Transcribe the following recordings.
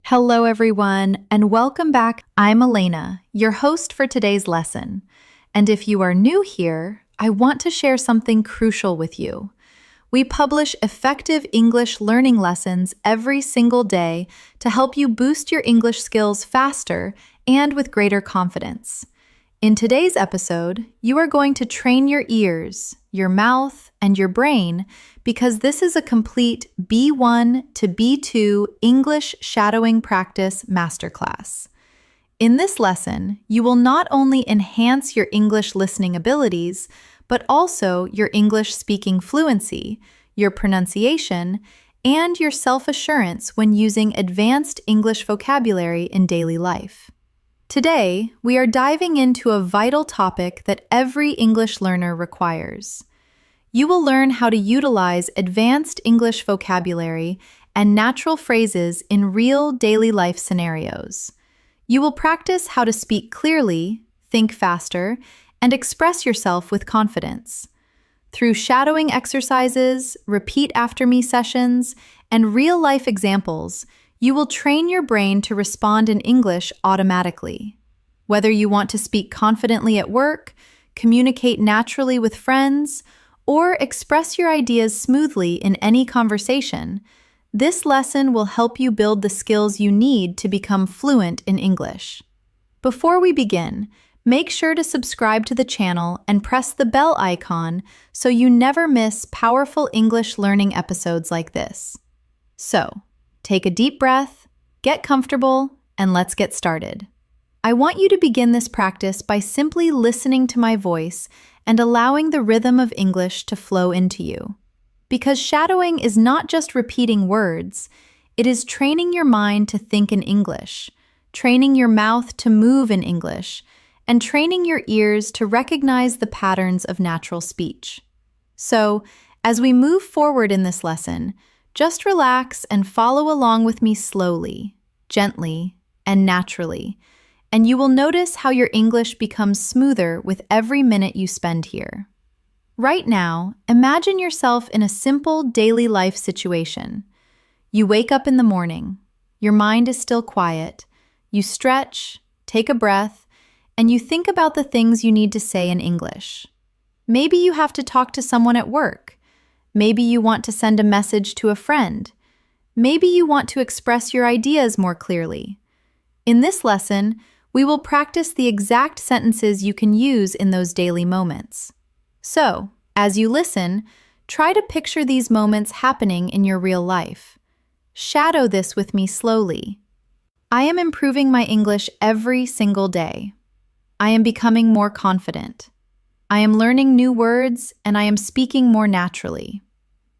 Hello, everyone, and welcome back. I'm Elena, your host for today's lesson. And if you are new here, I want to share something crucial with you. We publish effective English learning lessons every single day to help you boost your English skills faster and with greater confidence. In today's episode, you are going to train your ears, your mouth, and your brain because this is a complete B1 to B2 English shadowing practice masterclass. In this lesson, you will not only enhance your English listening abilities, but also your English speaking fluency, your pronunciation, and your self-assurance when using advanced English vocabulary in daily life. Today, we are diving into a vital topic that every English learner requires. You will learn how to utilize advanced English vocabulary and natural phrases in real daily life scenarios. You will practice how to speak clearly, think faster, and express yourself with confidence. Through shadowing exercises, repeat after me sessions, and real-life examples, you will train your brain to respond in English automatically. Whether you want to speak confidently at work, communicate naturally with friends, or express your ideas smoothly in any conversation, this lesson will help you build the skills you need to become fluent in English. Before we begin, make sure to subscribe to the channel and press the bell icon so you never miss powerful English learning episodes like this. So, take a deep breath, get comfortable, and let's get started. I want you to begin this practice by simply listening to my voice and allowing the rhythm of English to flow into you. Because shadowing is not just repeating words, it is training your mind to think in English, training your mouth to move in English, and training your ears to recognize the patterns of natural speech. So, as we move forward in this lesson, just relax and follow along with me slowly, gently, and naturally, and you will notice how your English becomes smoother with every minute you spend here. Right now, imagine yourself in a simple daily life situation. You wake up in the morning, your mind is still quiet, you stretch, take a breath, and you think about the things you need to say in English. Maybe you have to talk to someone at work. Maybe you want to send a message to a friend. Maybe you want to express your ideas more clearly. In this lesson, we will practice the exact sentences you can use in those daily moments. So, as you listen, try to picture these moments happening in your real life. Shadow this with me slowly. I am improving my English every single day. I am becoming more confident. I am learning new words and I am speaking more naturally.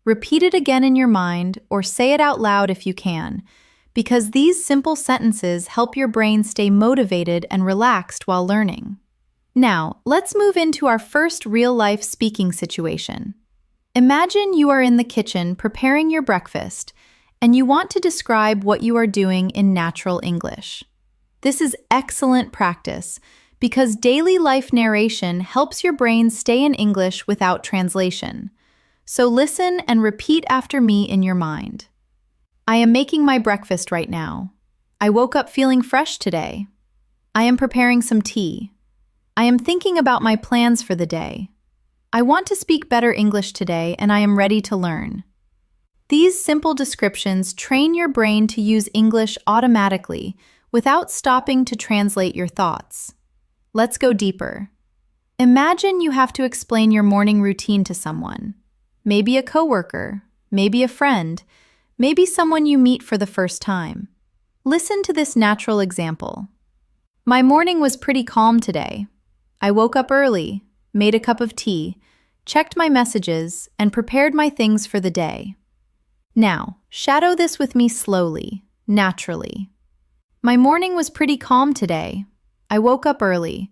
Repeat it again in your mind or say it out loud if you can, because these simple sentences help your brain stay motivated and relaxed while learning. Now, let's move into our first real-life speaking situation. Imagine you are in the kitchen preparing your breakfast, and you want to describe what you are doing in natural English. This is excellent practice because daily life narration helps your brain stay in English without translation. So listen and repeat after me in your mind. I am making my breakfast right now. I woke up feeling fresh today. I am preparing some tea. I am thinking about my plans for the day. I want to speak better English today and I am ready to learn. These simple descriptions train your brain to use English automatically without stopping to translate your thoughts. Let's go deeper. Imagine you have to explain your morning routine to someone. Maybe a coworker, maybe a friend, maybe someone you meet for the first time. Listen to this natural example. My morning was pretty calm today. I woke up early, made a cup of tea, checked my messages, and prepared my things for the day. Now, shadow this with me slowly, naturally. My morning was pretty calm today. I woke up early.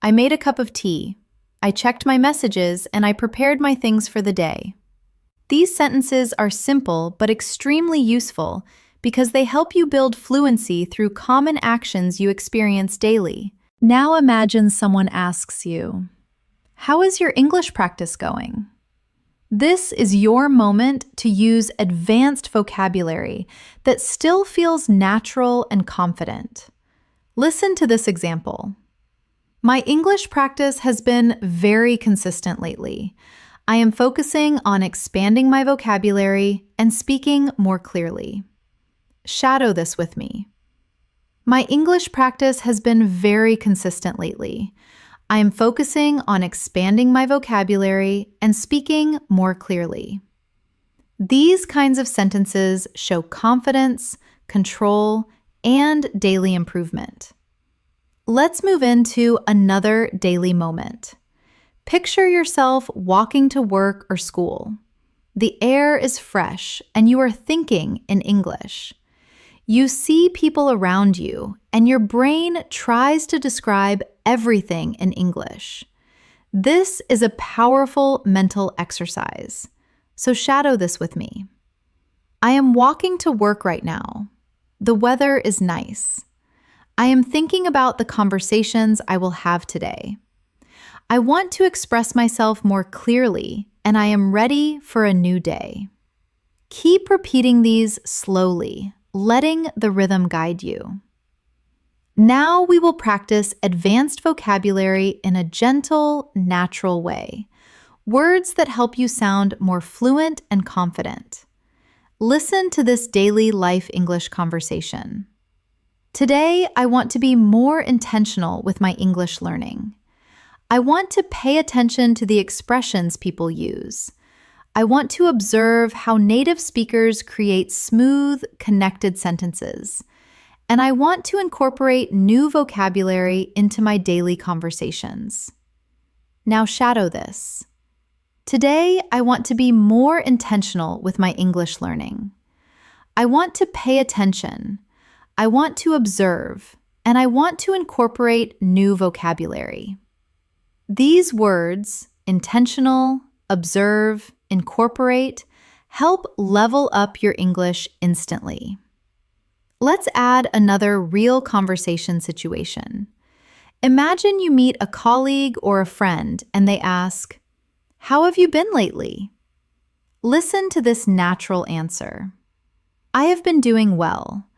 I made a cup of tea. I checked my messages and I prepared my things for the day. These sentences are simple but extremely useful because they help you build fluency through common actions you experience daily. Now imagine someone asks you, "How is your English practice going?" This is your moment to use advanced vocabulary that still feels natural and confident. Listen to this example. My English practice has been very consistent lately. I am focusing on expanding my vocabulary and speaking more clearly. Shadow this with me. My English practice has been very consistent lately. I am focusing on expanding my vocabulary and speaking more clearly. These kinds of sentences show confidence, control, and daily improvement. Let's move into another daily moment. Picture yourself walking to work or school. The air is fresh and you are thinking in English. You see people around you and your brain tries to describe everything in English. This is a powerful mental exercise. So shadow this with me. I am walking to work right now. The weather is nice. I am thinking about the conversations I will have today. I want to express myself more clearly, and I am ready for a new day. Keep repeating these slowly, letting the rhythm guide you. Now we will practice advanced vocabulary in a gentle, natural way. Words that help you sound more fluent and confident. Listen to this daily life English conversation. Today, I want to be more intentional with my English learning. I want to pay attention to the expressions people use. I want to observe how native speakers create smooth, connected sentences. And I want to incorporate new vocabulary into my daily conversations. Now shadow this. Today, I want to be more intentional with my English learning. I want to pay attention. I want to observe, and I want to incorporate new vocabulary. These words, intentional, observe, incorporate, help level up your English instantly. Let's add another real conversation situation. Imagine you meet a colleague or a friend and they ask, "How have you been lately?" Listen to this natural answer. "I have been doing well.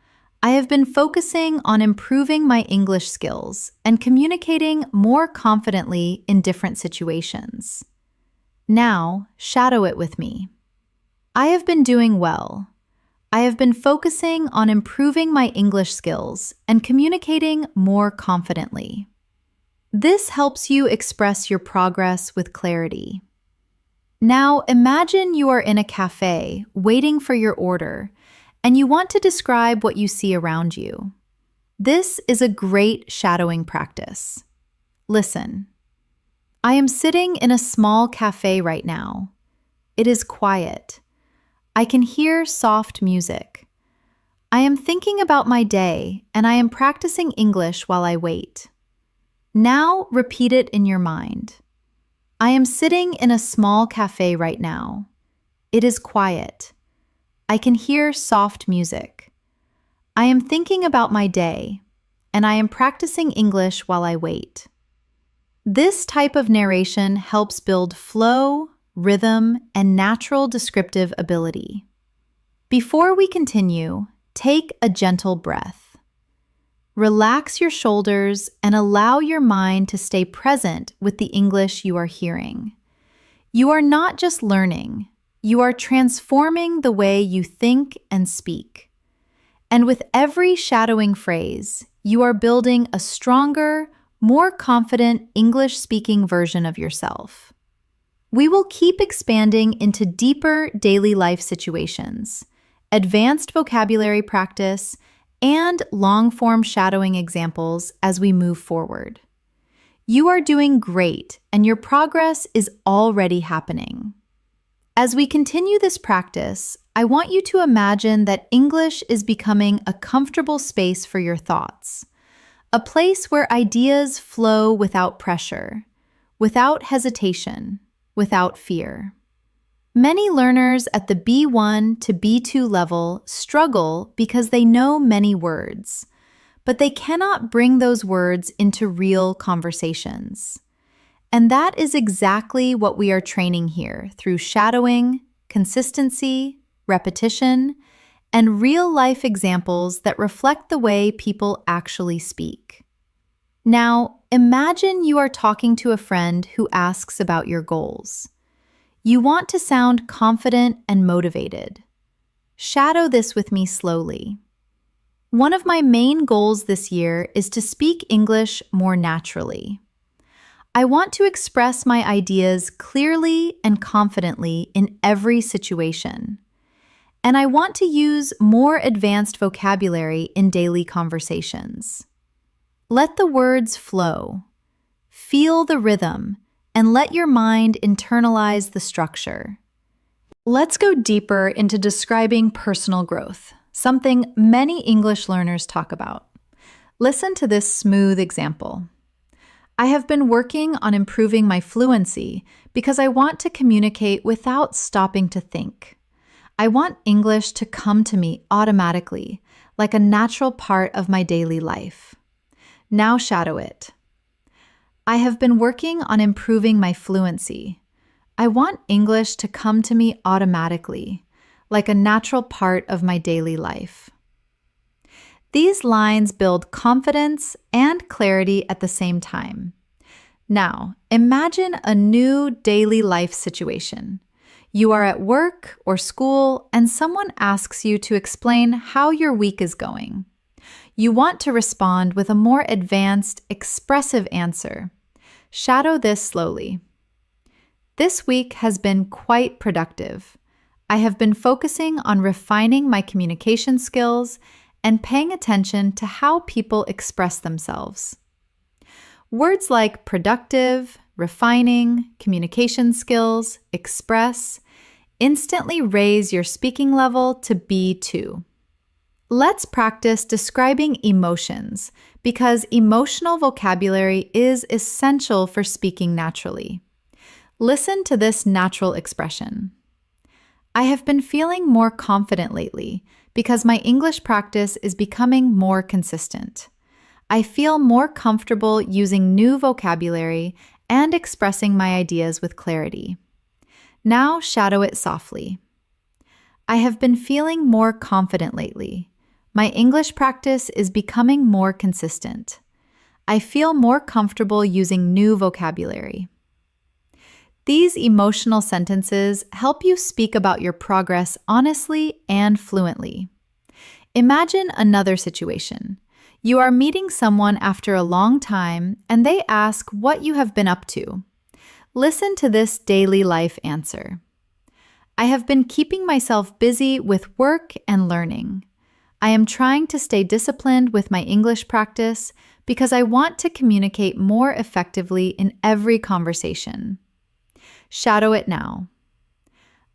I have been focusing on improving my English skills and communicating more confidently in different situations." Now, shadow it with me. I have been doing well. I have been focusing on improving my English skills and communicating more confidently. This helps you express your progress with clarity. Now, imagine you are in a cafe waiting for your order, and you want to describe what you see around you. This is a great shadowing practice. Listen. I am sitting in a small cafe right now. It is quiet. I can hear soft music. I am thinking about my day, and I am practicing English while I wait. Now repeat it in your mind. I am sitting in a small cafe right now. It is quiet. I can hear soft music. I am thinking about my day, and I am practicing English while I wait. This type of narration helps build flow, rhythm, and natural descriptive ability. Before we continue, take a gentle breath. Relax your shoulders and allow your mind to stay present with the English you are hearing. You are not just learning, you are transforming the way you think and speak. And with every shadowing phrase, you are building a stronger, more confident English-speaking version of yourself. We will keep expanding into deeper daily life situations, advanced vocabulary practice, and long-form shadowing examples as we move forward. You are doing great, and your progress is already happening. As we continue this practice, I want you to imagine that English is becoming a comfortable space for your thoughts, a place where ideas flow without pressure, without hesitation, without fear. Many learners at the B1 to B2 level struggle because they know many words, but they cannot bring those words into real conversations. And that is exactly what we are training here through shadowing, consistency, repetition, and real-life examples that reflect the way people actually speak. Now, imagine you are talking to a friend who asks about your goals. You want to sound confident and motivated. Shadow this with me slowly. One of my main goals this year is to speak English more naturally. I want to express my ideas clearly and confidently in every situation. And I want to use more advanced vocabulary in daily conversations. Let the words flow. Feel the rhythm, and let your mind internalize the structure. Let's go deeper into describing personal growth, something many English learners talk about. Listen to this smooth example. I have been working on improving my fluency because I want to communicate without stopping to think. I want English to come to me automatically, like a natural part of my daily life. Now shadow it. I have been working on improving my fluency. I want English to come to me automatically, like a natural part of my daily life. These lines build confidence and clarity at the same time. Now, imagine a new daily life situation. You are at work or school, and someone asks you to explain how your week is going. You want to respond with a more advanced, expressive answer. Shadow this slowly. This week has been quite productive. I have been focusing on refining my communication skills and paying attention to how people express themselves. Words like productive, refining, communication skills, express, instantly raise your speaking level to B2. Let's practice describing emotions because emotional vocabulary is essential for speaking naturally. Listen to this natural expression. I have been feeling more confident lately because my English practice is becoming more consistent. I feel more comfortable using new vocabulary and expressing my ideas with clarity. Now shadow it softly. I have been feeling more confident lately. My English practice is becoming more consistent. I feel more comfortable using new vocabulary. These emotional sentences help you speak about your progress honestly and fluently. Imagine another situation. You are meeting someone after a long time, and they ask what you have been up to. Listen to this daily life answer. I have been keeping myself busy with work and learning. I am trying to stay disciplined with my English practice because I want to communicate more effectively in every conversation. Shadow it now.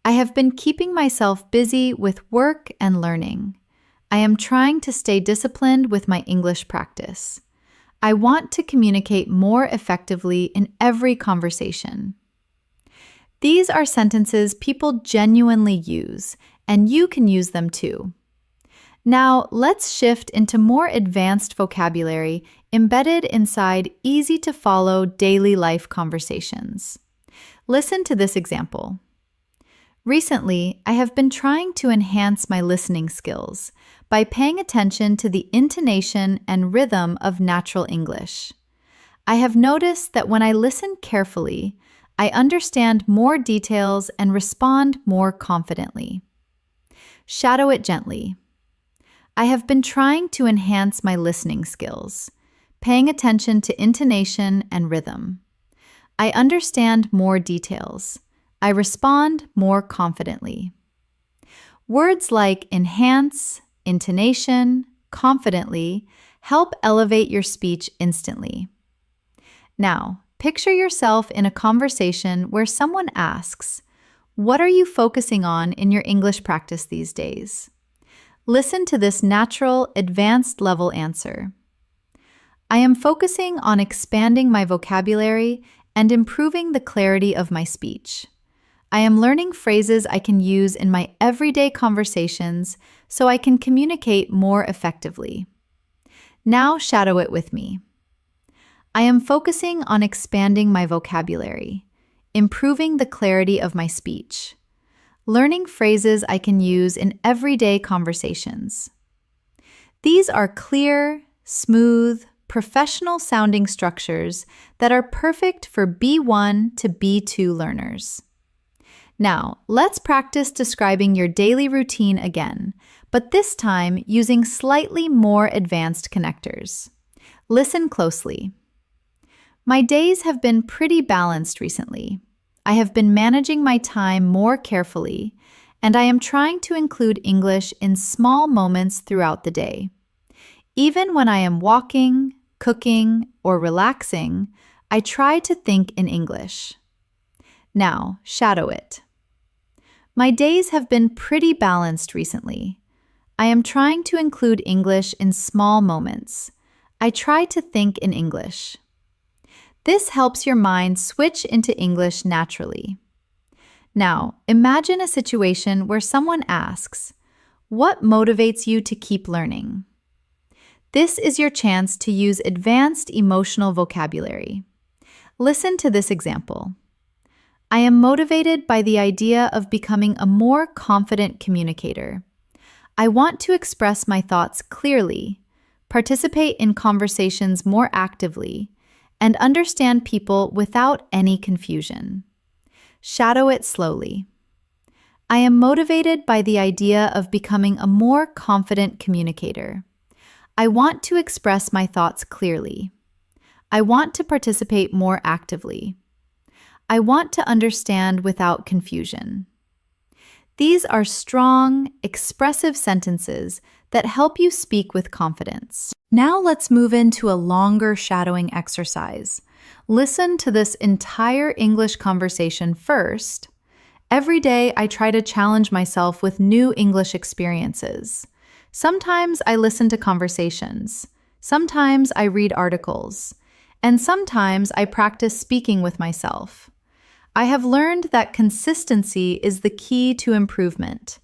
I have been keeping myself busy with work and learning. I am trying to stay disciplined with my English practice. I want to communicate more effectively in every conversation. These are sentences people genuinely use, and you can use them too. Now, let's shift into more advanced vocabulary embedded inside easy-to-follow daily life conversations. Listen to this example. Recently, I have been trying to enhance my listening skills by paying attention to the intonation and rhythm of natural English. I have noticed that when I listen carefully, I understand more details and respond more confidently. Shadow it gently. I have been trying to enhance my listening skills, paying attention to intonation and rhythm. I understand more details. I respond more confidently. Words like enhance, intonation, confidently help elevate your speech instantly. Now, picture yourself in a conversation where someone asks, "What are you focusing on in your English practice these days?" Listen to this natural, advanced level answer. I am focusing on expanding my vocabulary and improving the clarity of my speech. I am learning phrases I can use in my everyday conversations so I can communicate more effectively. Now shadow it with me. I am focusing on expanding my vocabulary, improving the clarity of my speech, learning phrases I can use in everyday conversations. These are clear, smooth, professional-sounding structures that are perfect for B1 to B2 learners. Now, let's practice describing your daily routine again, but this time using slightly more advanced connectors. Listen closely. My days have been pretty balanced recently. I have been managing my time more carefully, and I am trying to include English in small moments throughout the day. Even when I am walking, cooking, or relaxing, I try to think in English. Now, shadow it. My days have been pretty balanced recently. I am trying to include English in small moments. I try to think in English. This helps your mind switch into English naturally. Now, imagine a situation where someone asks, "What motivates you to keep learning?" This is your chance to use advanced emotional vocabulary. Listen to this example. I am motivated by the idea of becoming a more confident communicator. I want to express my thoughts clearly, participate in conversations more actively, and understand people without any confusion. Shadow it slowly. I am motivated by the idea of becoming a more confident communicator. I want to express my thoughts clearly. I want to participate more actively. I want to understand without confusion. These are strong, expressive sentences that help you speak with confidence. Now let's move into a longer shadowing exercise. Listen to this entire English conversation first. Every day, I try to challenge myself with new English experiences. Sometimes I listen to conversations. Sometimes I read articles. And sometimes I practice speaking with myself. I have learned that consistency is the key to improvement,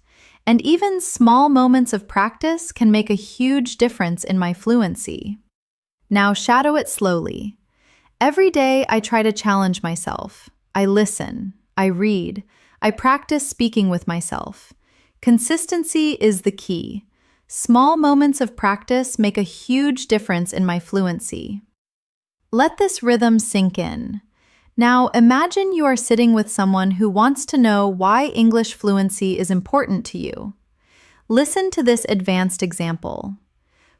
and even small moments of practice can make a huge difference in my fluency. Now shadow it slowly. Every day I try to challenge myself. I listen, I read, I practice speaking with myself. Consistency is the key. Small moments of practice make a huge difference in my fluency. Let this rhythm sink in. Now, imagine you are sitting with someone who wants to know why English fluency is important to you. Listen to this advanced example.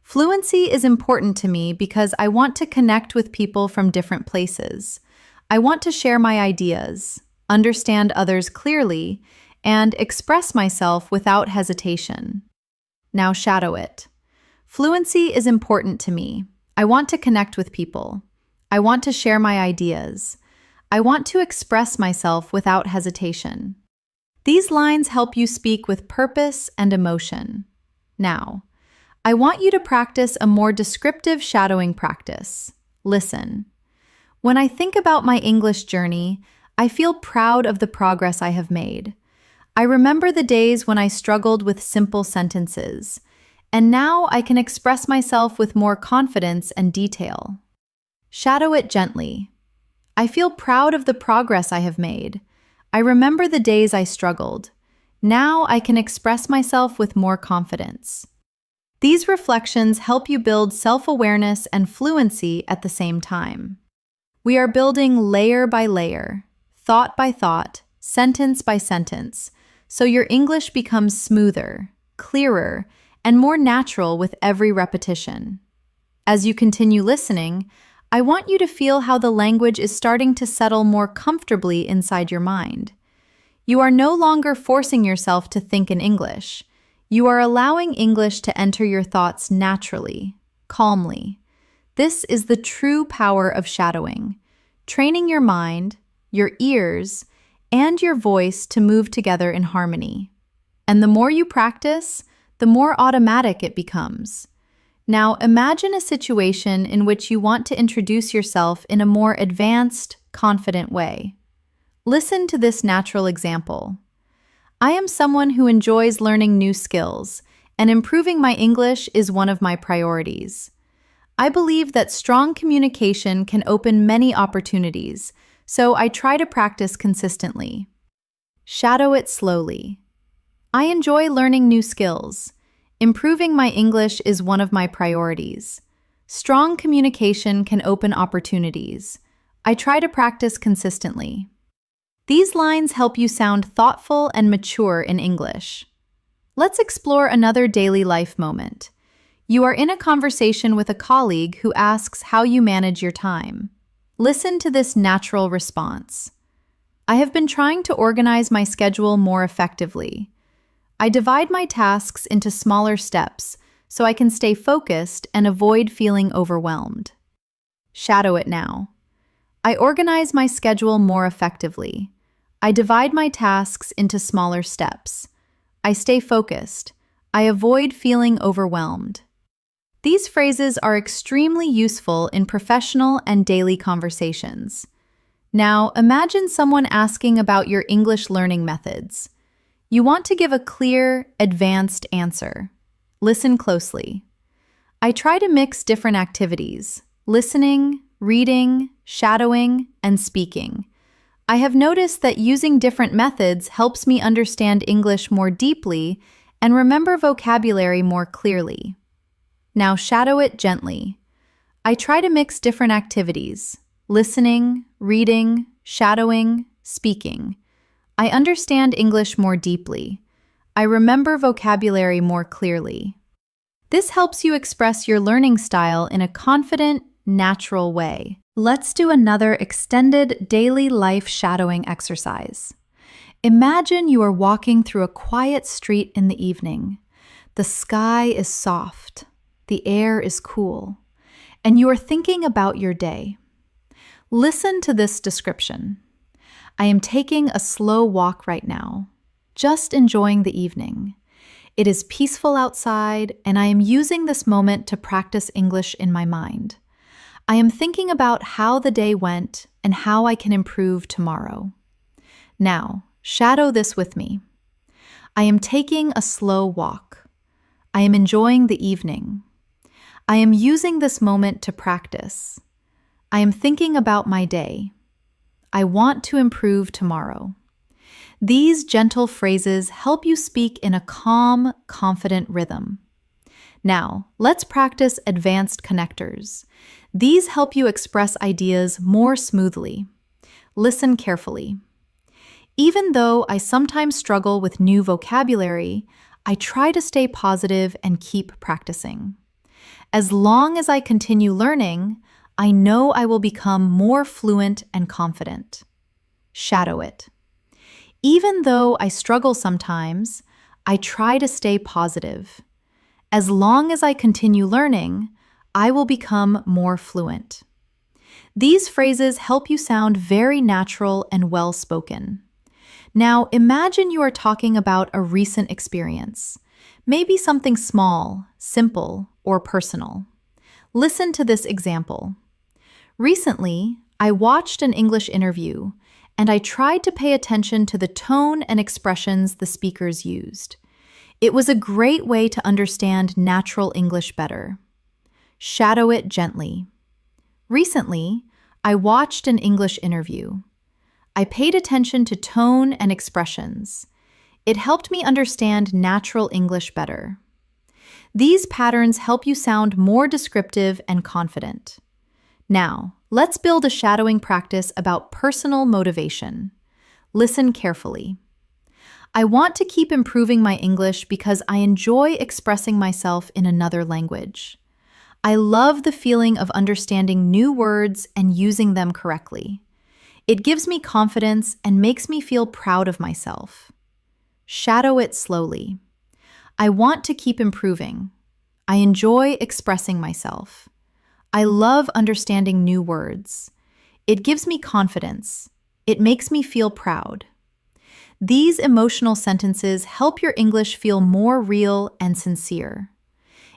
Fluency is important to me because I want to connect with people from different places. I want to share my ideas, understand others clearly, and express myself without hesitation. Now shadow it. Fluency is important to me. I want to connect with people. I want to share my ideas. I want to express myself without hesitation. These lines help you speak with purpose and emotion. Now, I want you to practice a more descriptive shadowing practice. Listen. When I think about my English journey, I feel proud of the progress I have made. I remember the days when I struggled with simple sentences, and now I can express myself with more confidence and detail. Shadow it gently. I feel proud of the progress I have made. I remember the days I struggled. Now I can express myself with more confidence. These reflections help you build self-awareness and fluency at the same time. We are building layer by layer, thought by thought, sentence by sentence, so your English becomes smoother, clearer, and more natural with every repetition. As you continue listening, I want you to feel how the language is starting to settle more comfortably inside your mind. You are no longer forcing yourself to think in English. You are allowing English to enter your thoughts naturally, calmly. This is the true power of shadowing, training your mind, your ears, and your voice to move together in harmony. And the more you practice, the more automatic it becomes. Now imagine a situation in which you want to introduce yourself in a more advanced, confident way. Listen to this natural example. I am someone who enjoys learning new skills, and improving my English is one of my priorities. I believe that strong communication can open many opportunities, so I try to practice consistently. Shadow it slowly. I enjoy learning new skills. Improving my English is one of my priorities. Strong communication can open opportunities. I try to practice consistently. These lines help you sound thoughtful and mature in English. Let's explore another daily life moment. You are in a conversation with a colleague who asks how you manage your time. Listen to this natural response. I have been trying to organize my schedule more effectively. I divide my tasks into smaller steps so I can stay focused and avoid feeling overwhelmed. Shadow it now. I organize my schedule more effectively. I divide my tasks into smaller steps. I stay focused. I avoid feeling overwhelmed. These phrases are extremely useful in professional and daily conversations. Now, imagine someone asking about your English learning methods. You want to give a clear, advanced answer. Listen closely. I try to mix different activities: listening, reading, shadowing, and speaking. I have noticed that using different methods helps me understand English more deeply and remember vocabulary more clearly. Now shadow it gently. I try to mix different activities: listening, reading, shadowing, speaking. I understand English more deeply. I remember vocabulary more clearly. This helps you express your learning style in a confident, natural way. Let's do another extended daily life shadowing exercise. Imagine you are walking through a quiet street in the evening. The sky is soft, the air is cool, and you are thinking about your day. Listen to this description. I am taking a slow walk right now, just enjoying the evening. It is peaceful outside, and I am using this moment to practice English in my mind. I am thinking about how the day went and how I can improve tomorrow. Now, shadow this with me. I am taking a slow walk. I am enjoying the evening. I am using this moment to practice. I am thinking about my day. I want to improve tomorrow. These gentle phrases help you speak in a calm, confident rhythm. Now, let's practice advanced connectors. These help you express ideas more smoothly. Listen carefully. Even though I sometimes struggle with new vocabulary, I try to stay positive and keep practicing. As long as I continue learning, I know I will become more fluent and confident. Shadow it. Even though I struggle sometimes, I try to stay positive. As long as I continue learning, I will become more fluent. These phrases help you sound very natural and well-spoken. Now, imagine you are talking about a recent experience, maybe something small, simple, or personal. Listen to this example. Recently, I watched an English interview, and I tried to pay attention to the tone and expressions the speakers used. It was a great way to understand natural English better. Shadow it gently. Recently, I watched an English interview. I paid attention to tone and expressions. It helped me understand natural English better. These patterns help you sound more descriptive and confident. Now, let's build a shadowing practice about personal motivation. Listen carefully. I want to keep improving my English because I enjoy expressing myself in another language. I love the feeling of understanding new words and using them correctly. It gives me confidence and makes me feel proud of myself. Shadow it slowly. I want to keep improving. I enjoy expressing myself. I love understanding new words. It gives me confidence. It makes me feel proud. These emotional sentences help your English feel more real and sincere.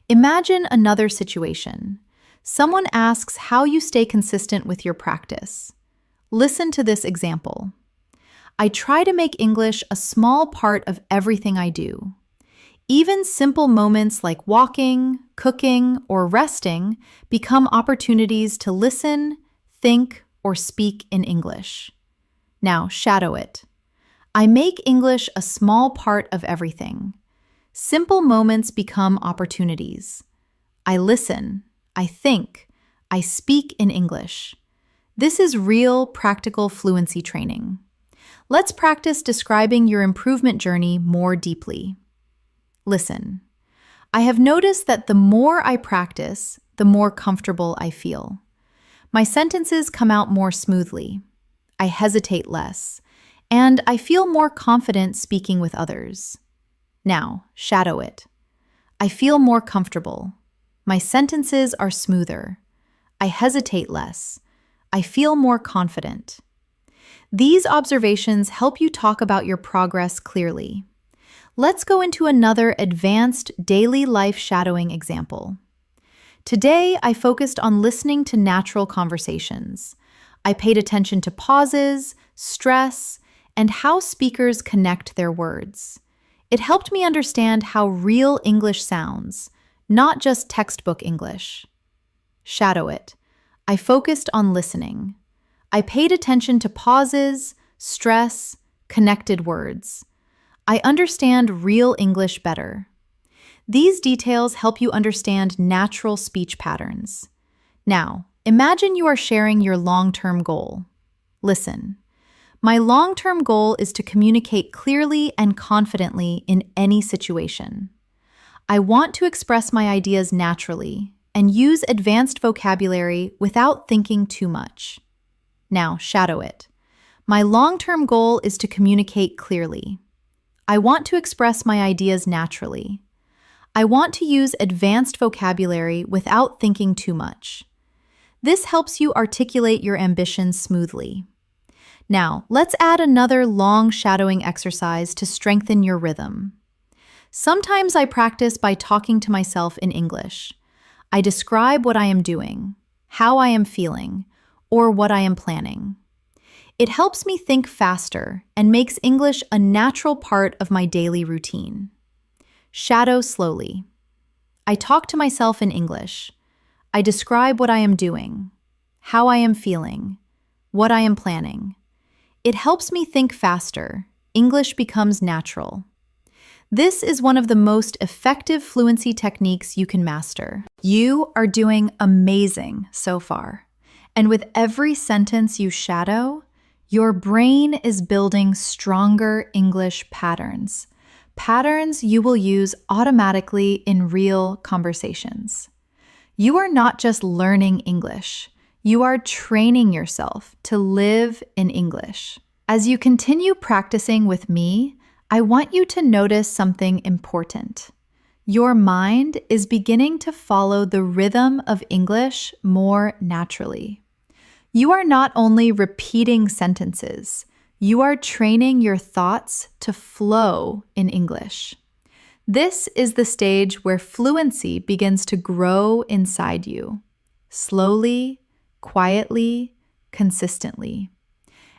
Imagine another situation. Someone asks how you stay consistent with your practice. Listen to this example. I try to make English a small part of everything I do. Even simple moments like walking, cooking, or resting become opportunities to listen, think, or speak in English. Now, shadow it. I make English a small part of everything. Simple moments become opportunities. I listen, I think, I speak in English. This is real, practical fluency training. Let's practice describing your improvement journey more deeply. Listen. I have noticed that the more I practice, the more comfortable I feel. My sentences come out more smoothly. I hesitate less, and I feel more confident speaking with others. Now, shadow it. I feel more comfortable. My sentences are smoother. I hesitate less. I feel more confident. These observations help you talk about your progress clearly. Let's go into another advanced daily life shadowing example. Today, I focused on listening to natural conversations. I paid attention to pauses, stress, and how speakers connect their words. It helped me understand how real English sounds, not just textbook English. Shadow it. I focused on listening. I paid attention to pauses, stress, connected words. I understand real English better. These details help you understand natural speech patterns. Now, imagine you are sharing your long-term goal. Listen. My long-term goal is to communicate clearly and confidently in any situation. I want to express my ideas naturally and use advanced vocabulary without thinking too much. Now, shadow it. My long-term goal is to communicate clearly. I want to express my ideas naturally. I want to use advanced vocabulary without thinking too much. This helps you articulate your ambitions smoothly. Now, let's add another long shadowing exercise to strengthen your rhythm. Sometimes I practice by talking to myself in English. I describe what I am doing, how I am feeling, or what I am planning. It helps me think faster and makes English a natural part of my daily routine. Shadow slowly. I talk to myself in English. I describe what I am doing, how I am feeling, what I am planning. It helps me think faster. English becomes natural. This is one of the most effective fluency techniques you can master. You are doing amazing so far. And with every sentence you shadow, your brain is building stronger English patterns. Patterns you will use automatically in real conversations. You are not just learning English. You are training yourself to live in English. As you continue practicing with me, I want you to notice something important. Your mind is beginning to follow the rhythm of English more naturally. You are not only repeating sentences, you are training your thoughts to flow in English. This is the stage where fluency begins to grow inside you, slowly, quietly, consistently.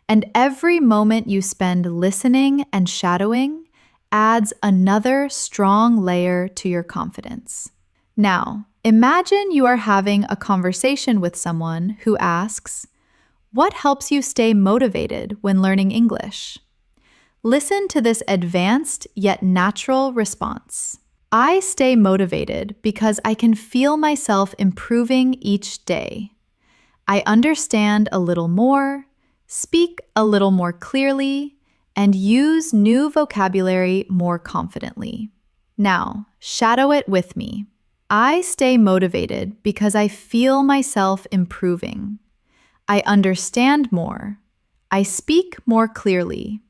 And every moment you spend listening and shadowing adds another strong layer to your confidence. Now, imagine you are having a conversation with someone who asks, "What helps you stay motivated when learning English?" Listen to this advanced yet natural response. I stay motivated because I can feel myself improving each day. I understand a little more, speak a little more clearly, and use new vocabulary more confidently. Now, shadow it with me. I stay motivated because I feel myself improving. I understand more. I speak more clearly.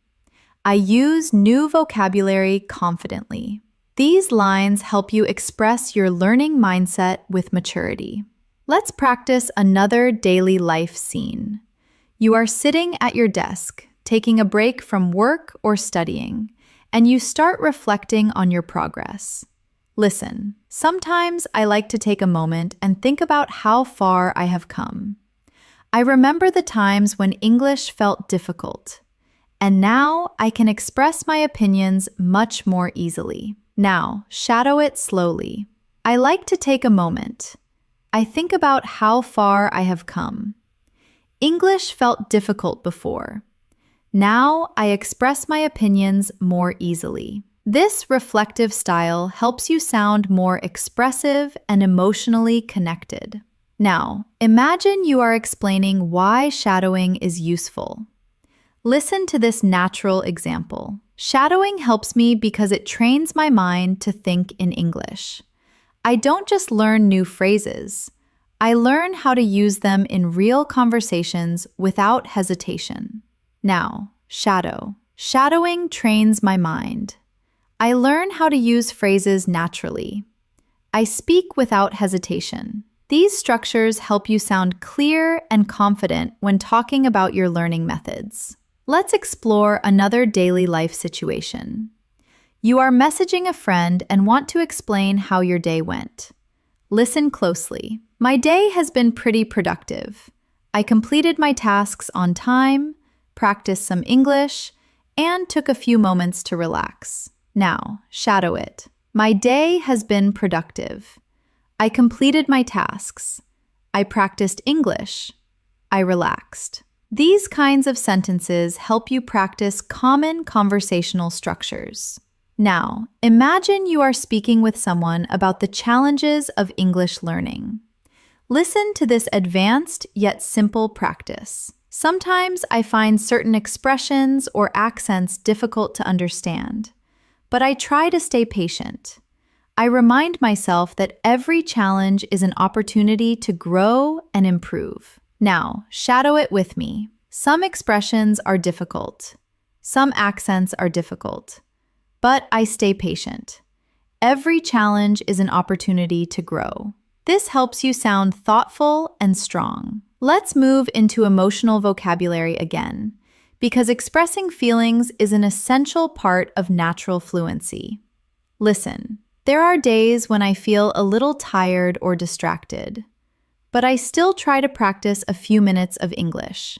I use new vocabulary confidently. These lines help you express your learning mindset with maturity. Let's practice another daily life scene. You are sitting at your desk, taking a break from work or studying, and you start reflecting on your progress. Listen, sometimes I like to take a moment and think about how far I have come. I remember the times when English felt difficult, and now I can express my opinions much more easily. Now, shadow it slowly. I like to take a moment. I think about how far I have come. English felt difficult before. Now I express my opinions more easily. This reflective style helps you sound more expressive and emotionally connected. Now, imagine you are explaining why shadowing is useful. Listen to this natural example. Shadowing helps me because it trains my mind to think in English. I don't just learn new phrases. I learn how to use them in real conversations without hesitation. Now, shadow. Shadowing trains my mind. I learn how to use phrases naturally. I speak without hesitation. These structures help you sound clear and confident when talking about your learning methods. Let's explore another daily life situation. You are messaging a friend and want to explain how your day went. Listen closely. My day has been pretty productive. I completed my tasks on time, practiced some English, and took a few moments to relax. Now, shadow it. My day has been productive. I completed my tasks. I practiced English. I relaxed. These kinds of sentences help you practice common conversational structures. Now, imagine you are speaking with someone about the challenges of English learning. Listen to this advanced yet simple practice. Sometimes I find certain expressions or accents difficult to understand, but I try to stay patient. I remind myself that every challenge is an opportunity to grow and improve. Now, shadow it with me. Some expressions are difficult. Some accents are difficult. But I stay patient. Every challenge is an opportunity to grow. This helps you sound thoughtful and strong. Let's move into emotional vocabulary again, because expressing feelings is an essential part of natural fluency. Listen, there are days when I feel a little tired or distracted, but I still try to practice a few minutes of English.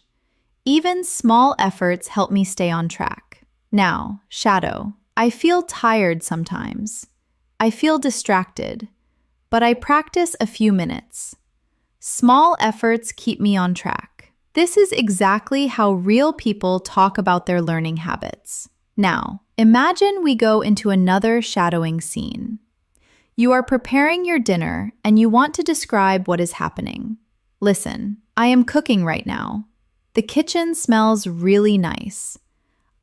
Even small efforts help me stay on track. Now, shadow. I feel tired sometimes. I feel distracted, but I practice a few minutes. Small efforts keep me on track. This is exactly how real people talk about their learning habits. Now, imagine we go into another shadowing scene. You are preparing your dinner and you want to describe what is happening. Listen, I am cooking right now. The kitchen smells really nice.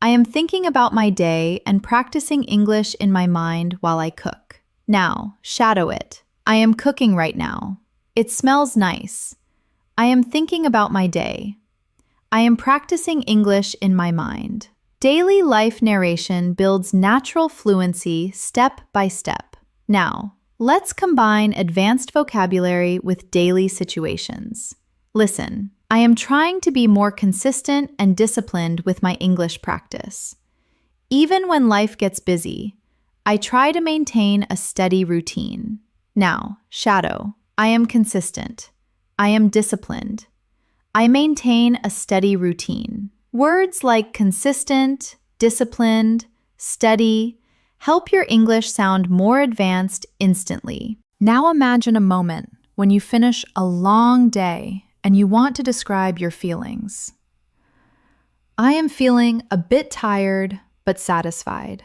I am thinking about my day and practicing English in my mind while I cook. Now, shadow it. I am cooking right now. It smells nice. I am thinking about my day. I am practicing English in my mind. Daily life narration builds natural fluency step by step. Now, let's combine advanced vocabulary with daily situations. Listen, I am trying to be more consistent and disciplined with my English practice. Even when life gets busy, I try to maintain a steady routine. Now, shadow. I am consistent. I am disciplined. I maintain a steady routine. Words like consistent, disciplined, steady help your English sound more advanced instantly. Now imagine a moment when you finish a long day and you want to describe your feelings. I am feeling a bit tired but satisfied.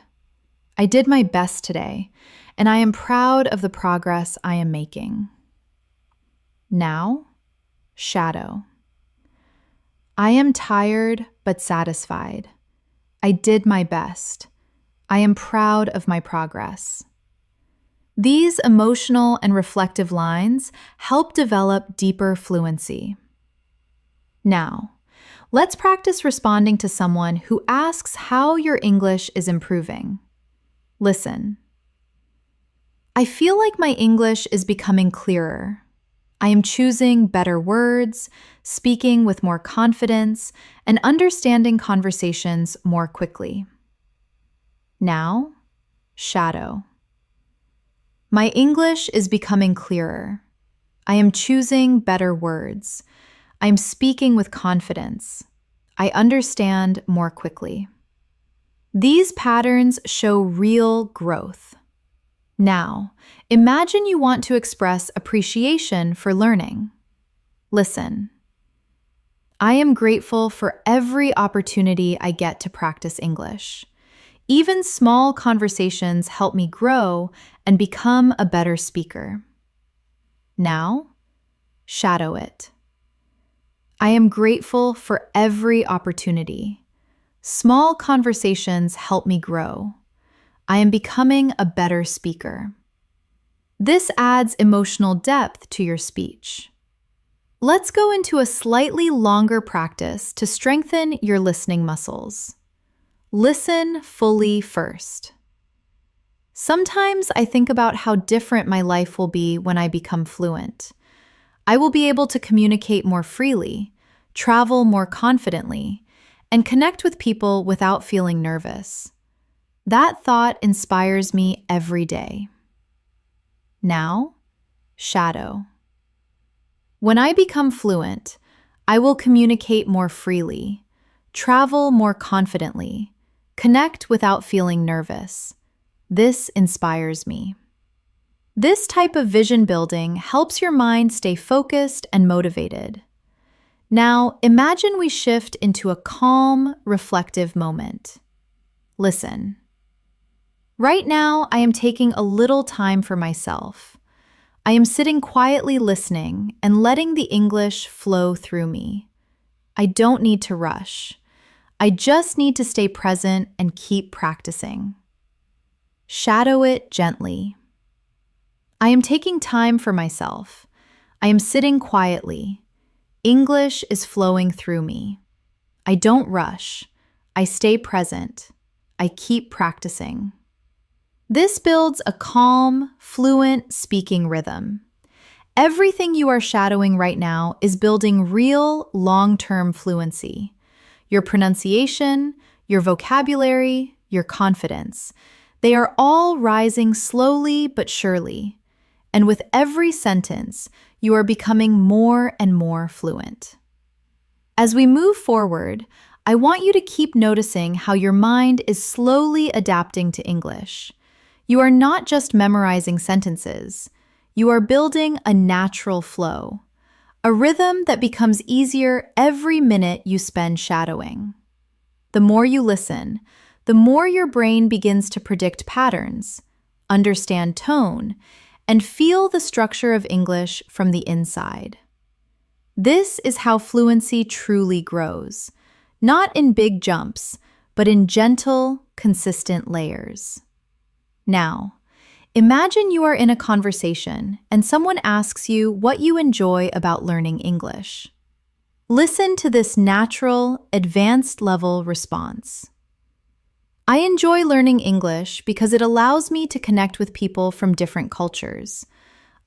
I did my best today, and I am proud of the progress I am making. Now, shadow. I am tired but satisfied. I did my best. I am proud of my progress. These emotional and reflective lines help develop deeper fluency. Now, let's practice responding to someone who asks how your English is improving. Listen. I feel like my English is becoming clearer. I am choosing better words, speaking with more confidence, and understanding conversations more quickly. Now, shadow. My English is becoming clearer. I am choosing better words. I am speaking with confidence. I understand more quickly. These patterns show real growth. Now, imagine you want to express appreciation for learning. Listen. I am grateful for every opportunity I get to practice English. Even small conversations help me grow and become a better speaker. Now, shadow it. I am grateful for every opportunity. Small conversations help me grow. I am becoming a better speaker. This adds emotional depth to your speech. Let's go into a slightly longer practice to strengthen your listening muscles. Listen fully first. Sometimes I think about how different my life will be when I become fluent. I will be able to communicate more freely, travel more confidently, and connect with people without feeling nervous. That thought inspires me every day. Now, shadow. When I become fluent, I will communicate more freely, travel more confidently, connect without feeling nervous. This inspires me. This type of vision building helps your mind stay focused and motivated. Now, imagine we shift into a calm, reflective moment. Listen. Right now, I am taking a little time for myself. I am sitting quietly listening and letting the English flow through me. I don't need to rush. I just need to stay present and keep practicing. Shadow it gently. I am taking time for myself. I am sitting quietly. English is flowing through me. I don't rush. I stay present. I keep practicing. This builds a calm, fluent speaking rhythm. Everything you are shadowing right now is building real, long-term fluency. Your pronunciation, your vocabulary, your confidence. They are all rising slowly but surely. And with every sentence, you are becoming more and more fluent. As we move forward, I want you to keep noticing how your mind is slowly adapting to English. You are not just memorizing sentences. You are building a natural flow, a rhythm that becomes easier every minute you spend shadowing. The more you listen, the more your brain begins to predict patterns, understand tone, and feel the structure of English from the inside. This is how fluency truly grows, not in big jumps, but in gentle, consistent layers. Now, imagine you are in a conversation and someone asks you what you enjoy about learning English. Listen to this natural, advanced-level response. I enjoy learning English because it allows me to connect with people from different cultures.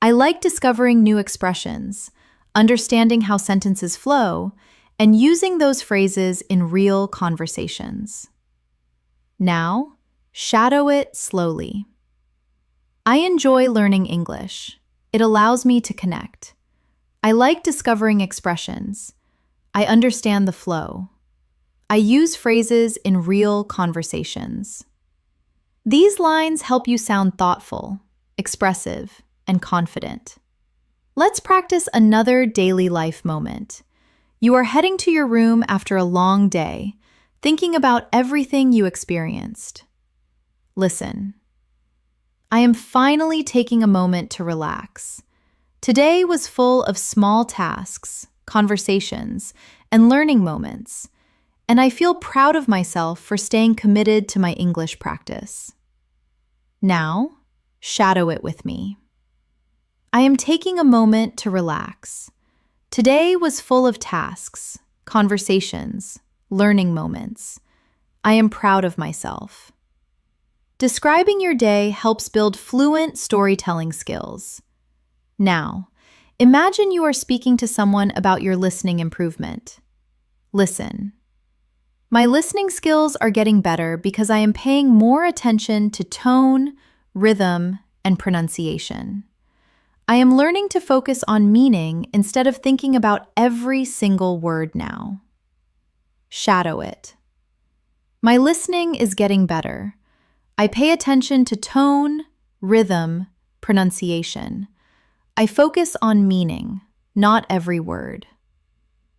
I like discovering new expressions, understanding how sentences flow, and using those phrases in real conversations. Now, shadow it slowly. I enjoy learning English. It allows me to connect. I like discovering expressions. I understand the flow. I use phrases in real conversations. These lines help you sound thoughtful, expressive, and confident. Let's practice another daily life moment. You are heading to your room after a long day, thinking about everything you experienced. Listen. I am finally taking a moment to relax. Today was full of small tasks, conversations, and learning moments, and I feel proud of myself for staying committed to my English practice. Now, shadow it with me. I am taking a moment to relax. Today was full of tasks, conversations, learning moments. I am proud of myself. Describing your day helps build fluent storytelling skills. Now, imagine you are speaking to someone about your listening improvement. Listen. My listening skills are getting better because I am paying more attention to tone, rhythm, and pronunciation. I am learning to focus on meaning instead of thinking about every single word now. Shadow it. My listening is getting better. I pay attention to tone, rhythm, pronunciation. I focus on meaning, not every word.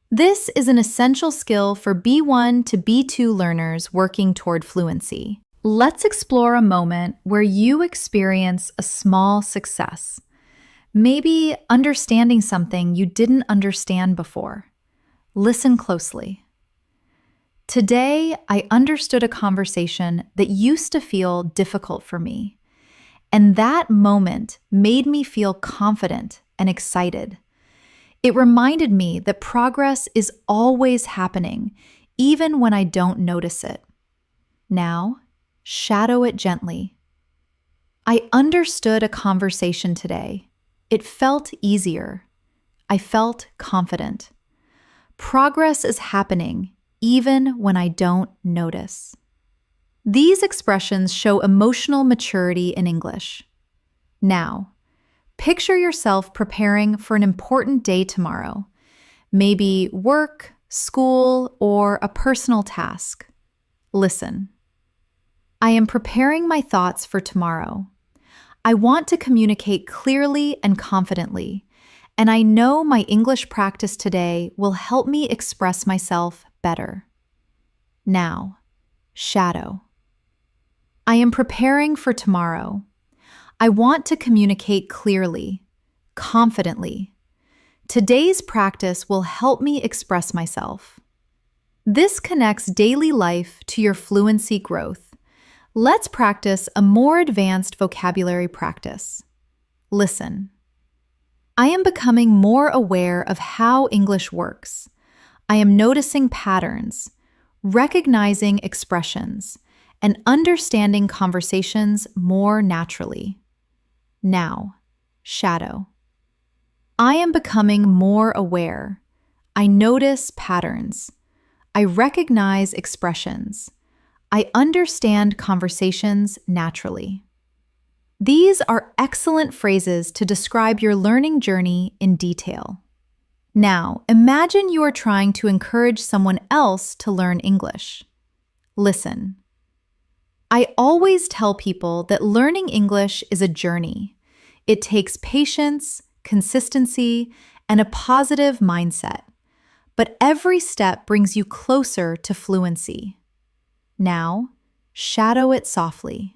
This is an essential skill for B1 to B2 learners working toward fluency. Let's explore a moment where you experience a small success. Maybe understanding something you didn't understand before. Listen closely. Today, I understood a conversation that used to feel difficult for me, and that moment made me feel confident and excited. It reminded me that progress is always happening, even when I don't notice it. Now, shadow it gently. I understood a conversation today. It felt easier. I felt confident. Progress is happening, even when I don't notice. These expressions show emotional maturity in English. Now, picture yourself preparing for an important day tomorrow, maybe work, school, or a personal task. Listen. I am preparing my thoughts for tomorrow. I want to communicate clearly and confidently, and I know my English practice today will help me express myself better. Now, shadow. I am preparing for tomorrow. I want to communicate clearly, confidently. Today's practice will help me express myself. This connects daily life to your fluency growth. Let's practice a more advanced vocabulary practice. Listen. I am becoming more aware of how English works. I am noticing patterns, recognizing expressions, and understanding conversations more naturally. Now, shadow. I am becoming more aware. I notice patterns. I recognize expressions. I understand conversations naturally. These are excellent phrases to describe your learning journey in detail. Now, imagine you are trying to encourage someone else to learn English. Listen. I always tell people that learning English is a journey. It takes patience, consistency, and a positive mindset. But every step brings you closer to fluency. Now, shadow it softly.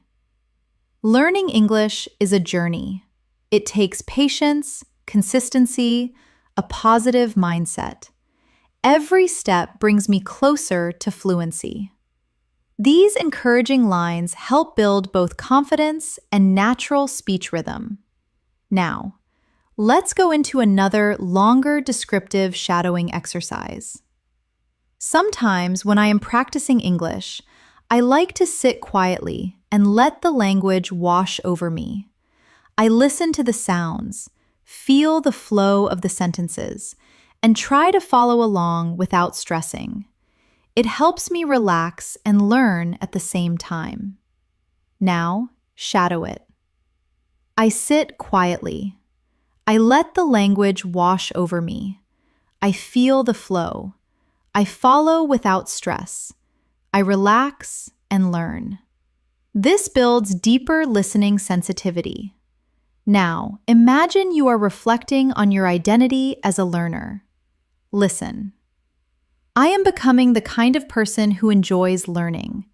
Learning English is a journey. It takes patience, consistency, a positive mindset. Every step brings me closer to fluency. These encouraging lines help build both confidence and natural speech rhythm. Now, let's go into another longer descriptive shadowing exercise. Sometimes when I am practicing English, I like to sit quietly and let the language wash over me. I listen to the sounds, feel the flow of the sentences, and try to follow along without stressing. It helps me relax and learn at the same time. Now, shadow it. I sit quietly. I let the language wash over me. I feel the flow. I follow without stress. I relax and learn. This builds deeper listening sensitivity. Now, imagine you are reflecting on your identity as a learner. Listen. I am becoming the kind of person who enjoys learning,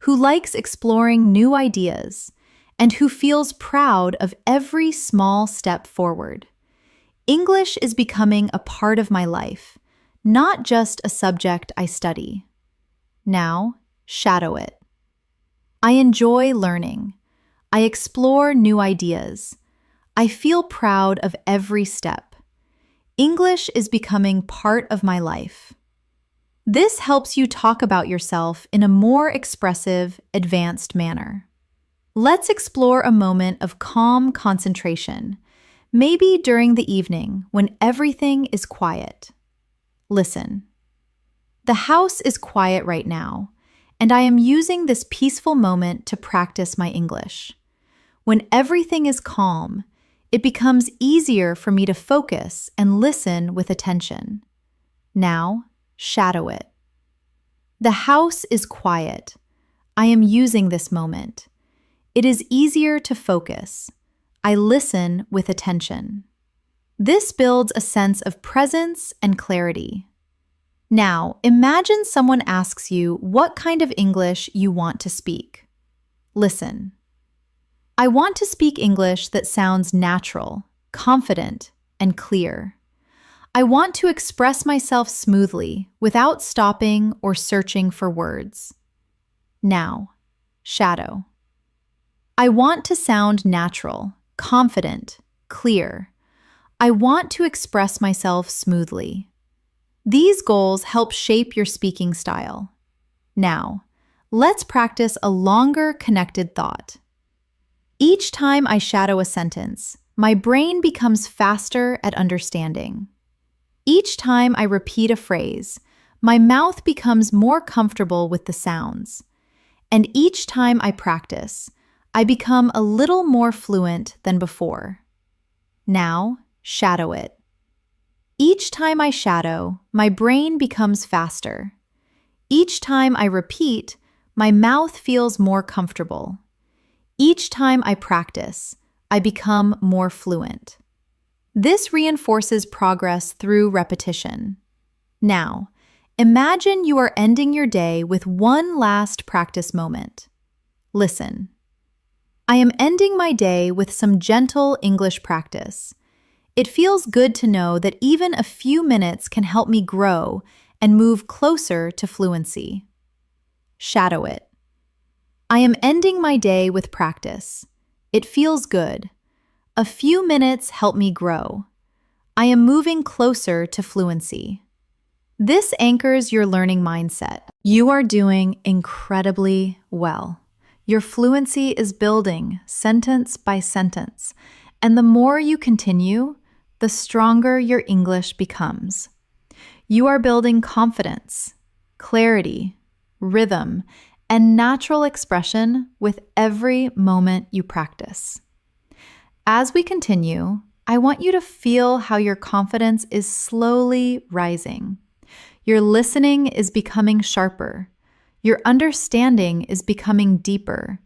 who likes exploring new ideas, and who feels proud of every small step forward. English is becoming a part of my life, not just a subject I study. Now, shadow it. I enjoy learning. I explore new ideas. I feel proud of every step. English is becoming part of my life. This helps you talk about yourself in a more expressive, advanced manner. Let's explore a moment of calm concentration, maybe during the evening when everything is quiet. Listen. The house is quiet right now, and I am using this peaceful moment to practice my English. When everything is calm, it becomes easier for me to focus and listen with attention. Now, shadow it. The house is quiet. I am using this moment. It is easier to focus. I listen with attention. This builds a sense of presence and clarity. Now, imagine someone asks you what kind of English you want to speak. Listen. I want to speak English that sounds natural, confident, and clear. I want to express myself smoothly without stopping or searching for words. Now, shadow. I want to sound natural, confident, clear. I want to express myself smoothly. These goals help shape your speaking style. Now, let's practice a longer connected thought. Each time I shadow a sentence, my brain becomes faster at understanding. Each time I repeat a phrase, my mouth becomes more comfortable with the sounds. And each time I practice, I become a little more fluent than before. Now, shadow it. Each time I shadow, my brain becomes faster. Each time I repeat, my mouth feels more comfortable. Each time I practice, I become more fluent. This reinforces progress through repetition. Now, imagine you are ending your day with one last practice moment. Listen. I am ending my day with some gentle English practice. It feels good to know that even a few minutes can help me grow and move closer to fluency. Shadow it. I am ending my day with practice. It feels good. A few minutes help me grow. I am moving closer to fluency. This anchors your learning mindset. You are doing incredibly well. Your fluency is building sentence by sentence, and the more you continue, the stronger your English becomes. You are building confidence, clarity, rhythm, and natural expression with every moment you practice. As we continue, I want you to feel how your confidence is slowly rising. Your listening is becoming sharper, your understanding is becoming deeper,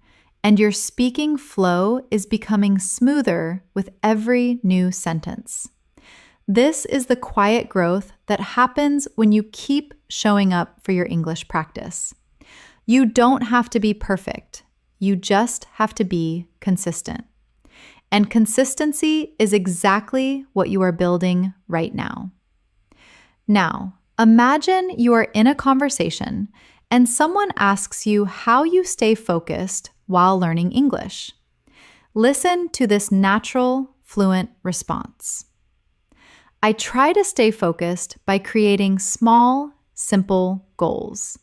and your speaking flow is becoming smoother with every new sentence. This is the quiet growth that happens when you keep showing up for your English practice. You don't have to be perfect. You just have to be consistent. And consistency is exactly what you are building right now. Now, imagine you are in a conversation and someone asks you how you stay focused while learning English. Listen to this natural, fluent response. I try to stay focused by creating small, simple goals.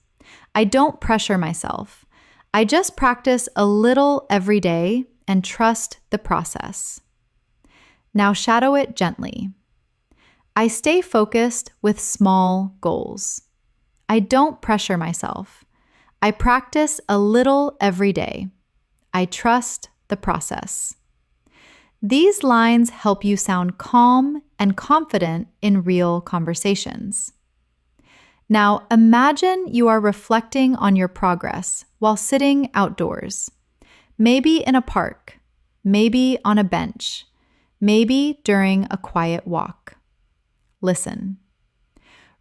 I don't pressure myself. I just practice a little every day and trust the process. Now shadow it gently. I stay focused with small goals. I don't pressure myself. I practice a little every day. I trust the process. These lines help you sound calm and confident in real conversations. Now, imagine you are reflecting on your progress while sitting outdoors, maybe in a park, maybe on a bench, maybe during a quiet walk. Listen.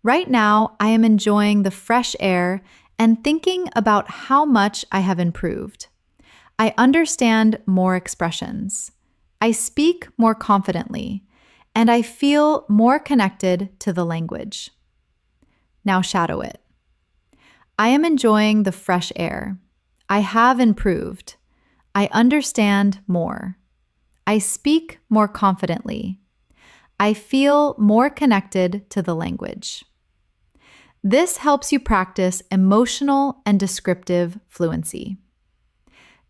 Right now, I am enjoying the fresh air and thinking about how much I have improved. I understand more expressions. I speak more confidently, and I feel more connected to the language. Now shadow it. I am enjoying the fresh air. I have improved. I understand more. I speak more confidently. I feel more connected to the language. This helps you practice emotional and descriptive fluency.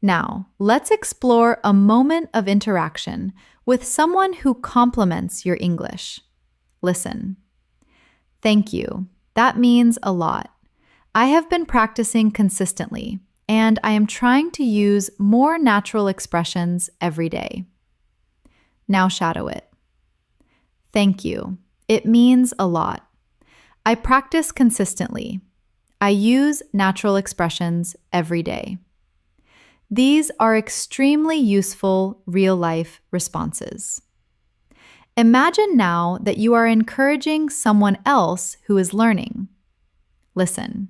Now, let's explore a moment of interaction with someone who compliments your English. Listen. Thank you. That means a lot. I have been practicing consistently, and I am trying to use more natural expressions every day. Now shadow it. Thank you. It means a lot. I practice consistently. I use natural expressions every day. These are extremely useful real-life responses. Imagine now that you are encouraging someone else who is learning. Listen.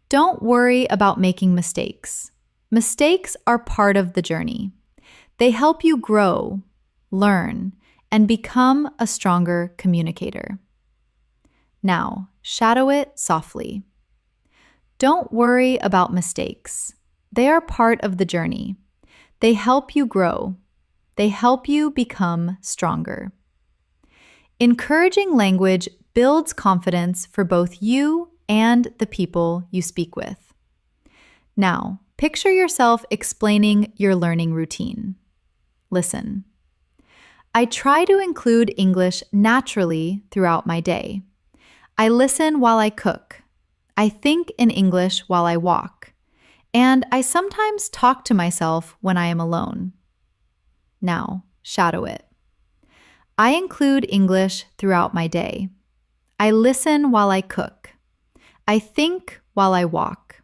Don't worry about making mistakes. Mistakes are part of the journey. They help you grow, learn, and become a stronger communicator. Now, shadow it softly. Don't worry about mistakes. They are part of the journey. They help you grow. They help you become stronger. Encouraging language builds confidence for both you and the people you speak with. Now, picture yourself explaining your learning routine. Listen. I try to include English naturally throughout my day. I listen while I cook. I think in English while I walk. And I sometimes talk to myself when I am alone. Now, shadow it. I include English throughout my day. I listen while I cook. I think while I walk.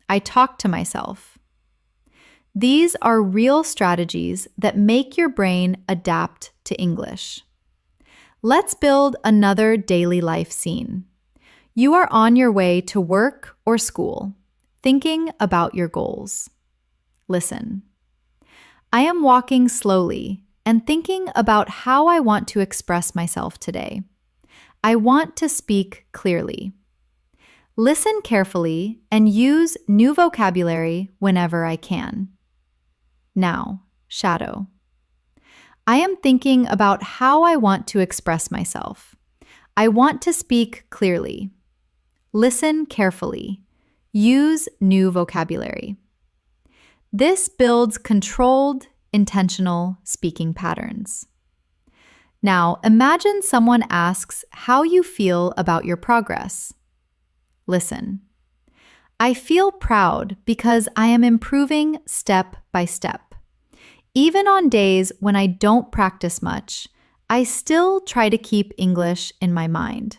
I talk to myself. These are real strategies that make your brain adapt to English. Let's build another daily life scene. You are on your way to work or school, thinking about your goals. Listen. I am walking slowly and thinking about how I want to express myself today. I want to speak clearly. Listen carefully and use new vocabulary whenever I can. Now, shadow. I am thinking about how I want to express myself. I want to speak clearly. Listen carefully. Use new vocabulary. This builds controlled, intentional speaking patterns. Now, imagine someone asks how you feel about your progress. Listen. I feel proud because I am improving step by step. Even on days when I don't practice much, I still try to keep English in my mind.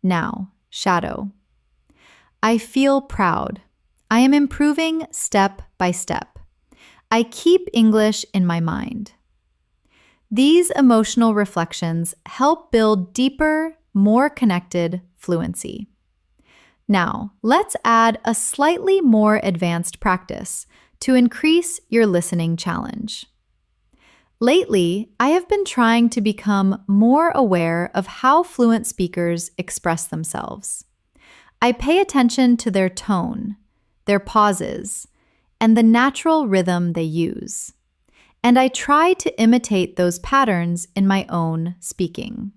Now, shadow. I feel proud. I am improving step by step. I keep English in my mind. These emotional reflections help build deeper, more connected fluency. Now, let's add a slightly more advanced practice to increase your listening challenge. Lately, I have been trying to become more aware of how fluent speakers express themselves. I pay attention to their tone, their pauses, and the natural rhythm they use. And I try to imitate those patterns in my own speaking.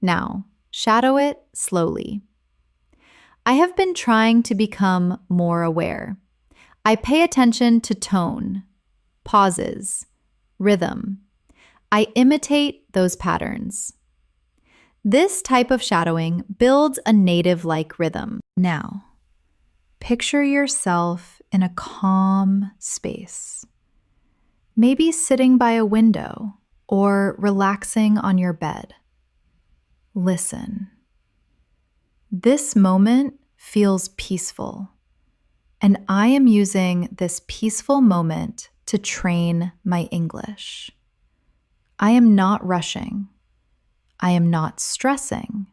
Now, shadow it slowly. I have been trying to become more aware. I pay attention to tone, pauses, rhythm. I imitate those patterns. This type of shadowing builds a native-like rhythm. Now, picture yourself in a calm space. Maybe sitting by a window or relaxing on your bed. Listen. This moment feels peaceful, and I am using this peaceful moment to train my English. I am not rushing. I am not stressing.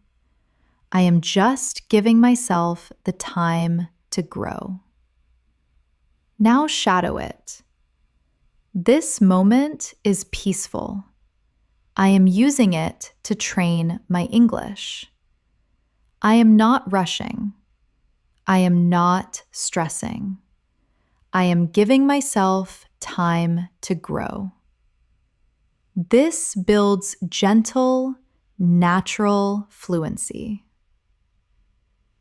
I am just giving myself the time to grow. Now shadow it. This moment is peaceful. I am using it to train my English. I am not rushing. I am not stressing. I am giving myself time to grow. This builds gentle, natural fluency.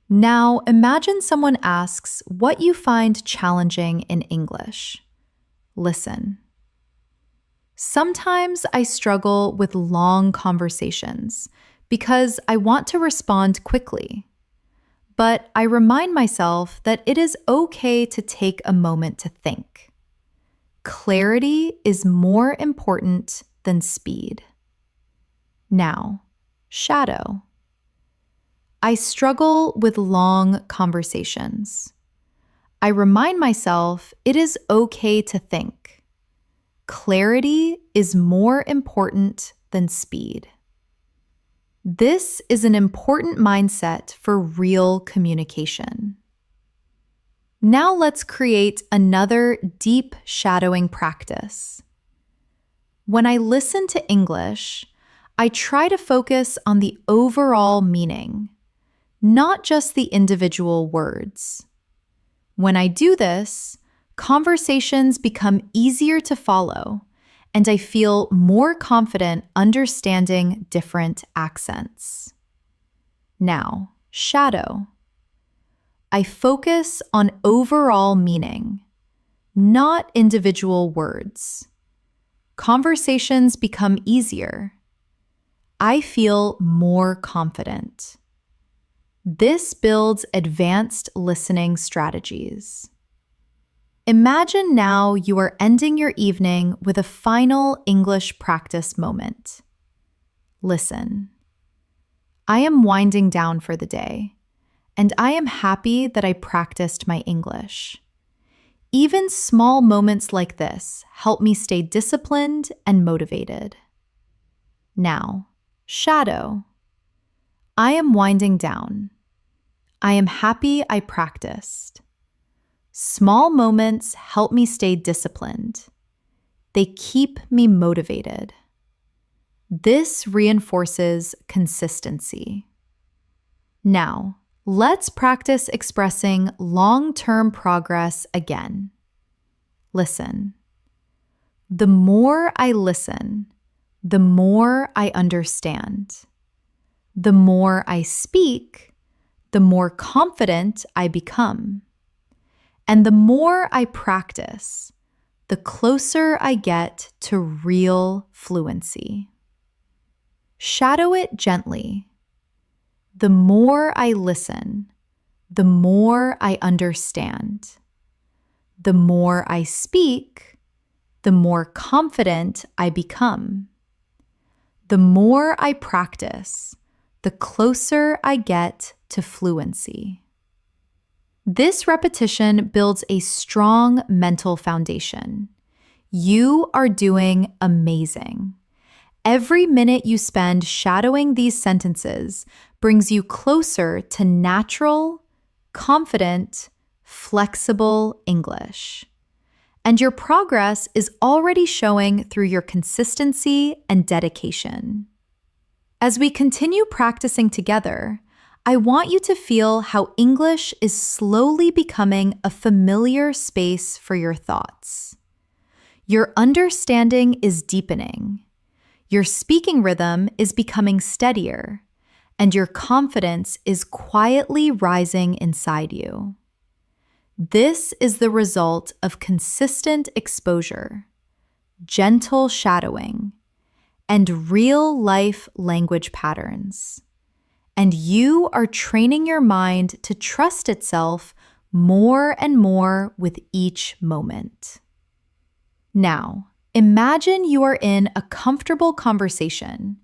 Now imagine someone asks what you find challenging in English. Listen. Sometimes I struggle with long conversations because I want to respond quickly. But I remind myself that it is okay to take a moment to think. Clarity is more important than speed. Now, shadow. I struggle with long conversations. I remind myself it is okay to think. Clarity is more important than speed. This is an important mindset for real communication. Now let's create another deep shadowing practice. When I listen to English, I try to focus on the overall meaning, not just the individual words. When I do this, conversations become easier to follow, and I feel more confident understanding different accents. Now, shadow. I focus on overall meaning, not individual words. Conversations become easier. I feel more confident. This builds advanced listening strategies. Imagine now you are ending your evening with a final English practice moment. Listen. I am winding down for the day, and I am happy that I practiced my English. Even small moments like this help me stay disciplined and motivated. Now, shadow. I am winding down. I am happy I practiced. Small moments help me stay disciplined. They keep me motivated. This reinforces consistency. Now, let's practice expressing long-term progress again. Listen. The more I listen, the more I understand. The more I speak, the more confident I become. And the more I practice, the closer I get to real fluency. Shadow it gently. The more I listen, the more I understand. The more I speak, the more confident I become. The more I practice, the closer I get to fluency. This repetition builds a strong mental foundation. You are doing amazing. Every minute you spend shadowing these sentences brings you closer to natural, confident, flexible English. And your progress is already showing through your consistency and dedication. As we continue practicing together, I want you to feel how English is slowly becoming a familiar space for your thoughts. Your understanding is deepening. Your speaking rhythm is becoming steadier, and your confidence is quietly rising inside you. This is the result of consistent exposure, gentle shadowing, and real-life language patterns. And you are training your mind to trust itself more and more with each moment. Now, imagine you are in a comfortable conversation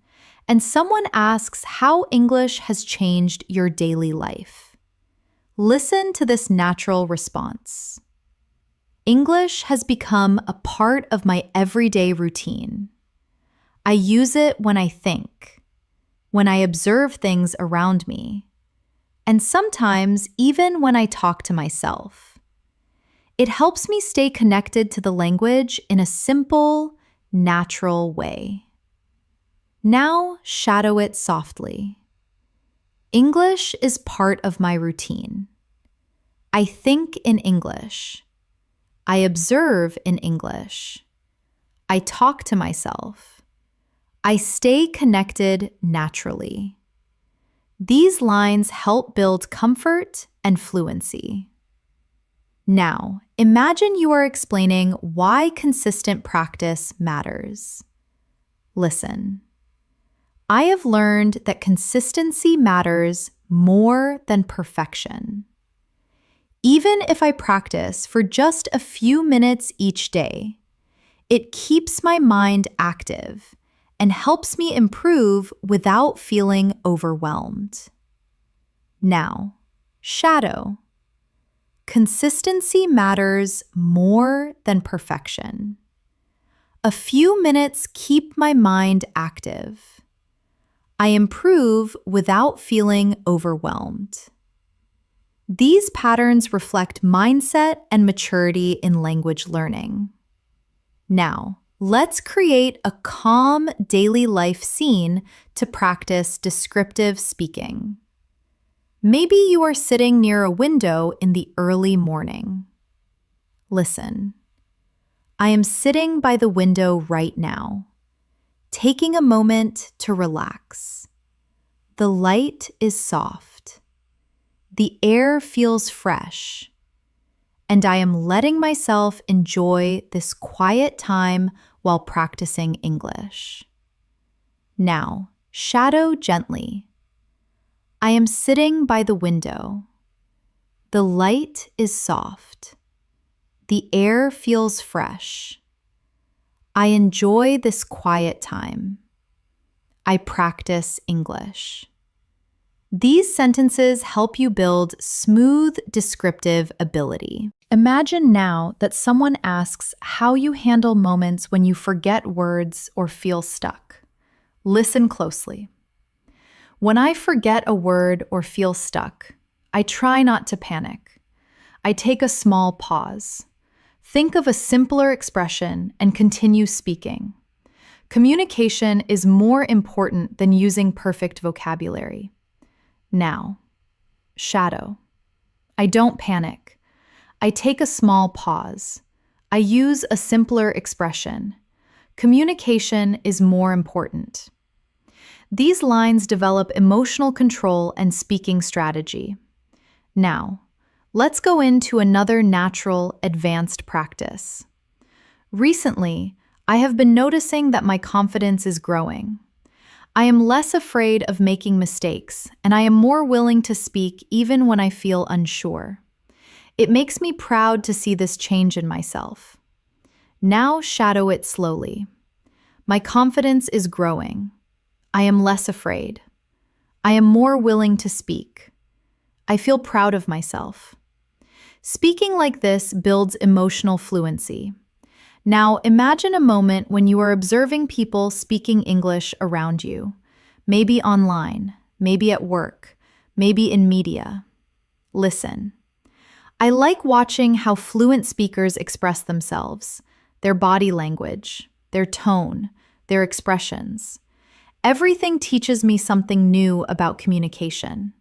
and someone asks how English has changed your daily life. Listen to this natural response. English has become a part of my everyday routine. I use it when I think, when I observe things around me, and sometimes even when I talk to myself. It helps me stay connected to the language in a simple, natural way. Now shadow it softly. English is part of my routine. I think in English. I observe in English. I talk to myself. I stay connected naturally. These lines help build comfort and fluency. Now, imagine you are explaining why consistent practice matters. Listen. I have learned that consistency matters more than perfection. Even if I practice for just a few minutes each day, it keeps my mind active and helps me improve without feeling overwhelmed. Now, shadow. Consistency matters more than perfection. A few minutes keep my mind active. I improve without feeling overwhelmed. These patterns reflect mindset and maturity in language learning. Now, let's create a calm daily life scene to practice descriptive speaking. Maybe you are sitting near a window in the early morning. Listen. I am sitting by the window right now, taking a moment to relax. The light is soft. The air feels fresh. And I am letting myself enjoy this quiet time while practicing English. Now, shadow gently. I am sitting by the window. The light is soft. The air feels fresh. I enjoy this quiet time. I practice English. These sentences help you build smooth, descriptive ability. Imagine now that someone asks how you handle moments when you forget words or feel stuck. Listen closely. When I forget a word or feel stuck, I try not to panic. I take a small pause. Think of a simpler expression and continue speaking. Communication is more important than using perfect vocabulary. Now, shadow. I don't panic. I take a small pause. I use a simpler expression. Communication is more important. These lines develop emotional control and speaking strategy. Now, let's go into another natural, advanced practice. Recently, I have been noticing that my confidence is growing. I am less afraid of making mistakes, and I am more willing to speak even when I feel unsure. It makes me proud to see this change in myself. Now shadow it slowly. My confidence is growing. I am less afraid. I am more willing to speak. I feel proud of myself. Speaking like this builds emotional fluency. Now, imagine a moment when you are observing people speaking English around you, maybe online, maybe at work, maybe in media. Listen. I like watching how fluent speakers express themselves, their body language, their tone, their expressions. Everything teaches me something new about communication.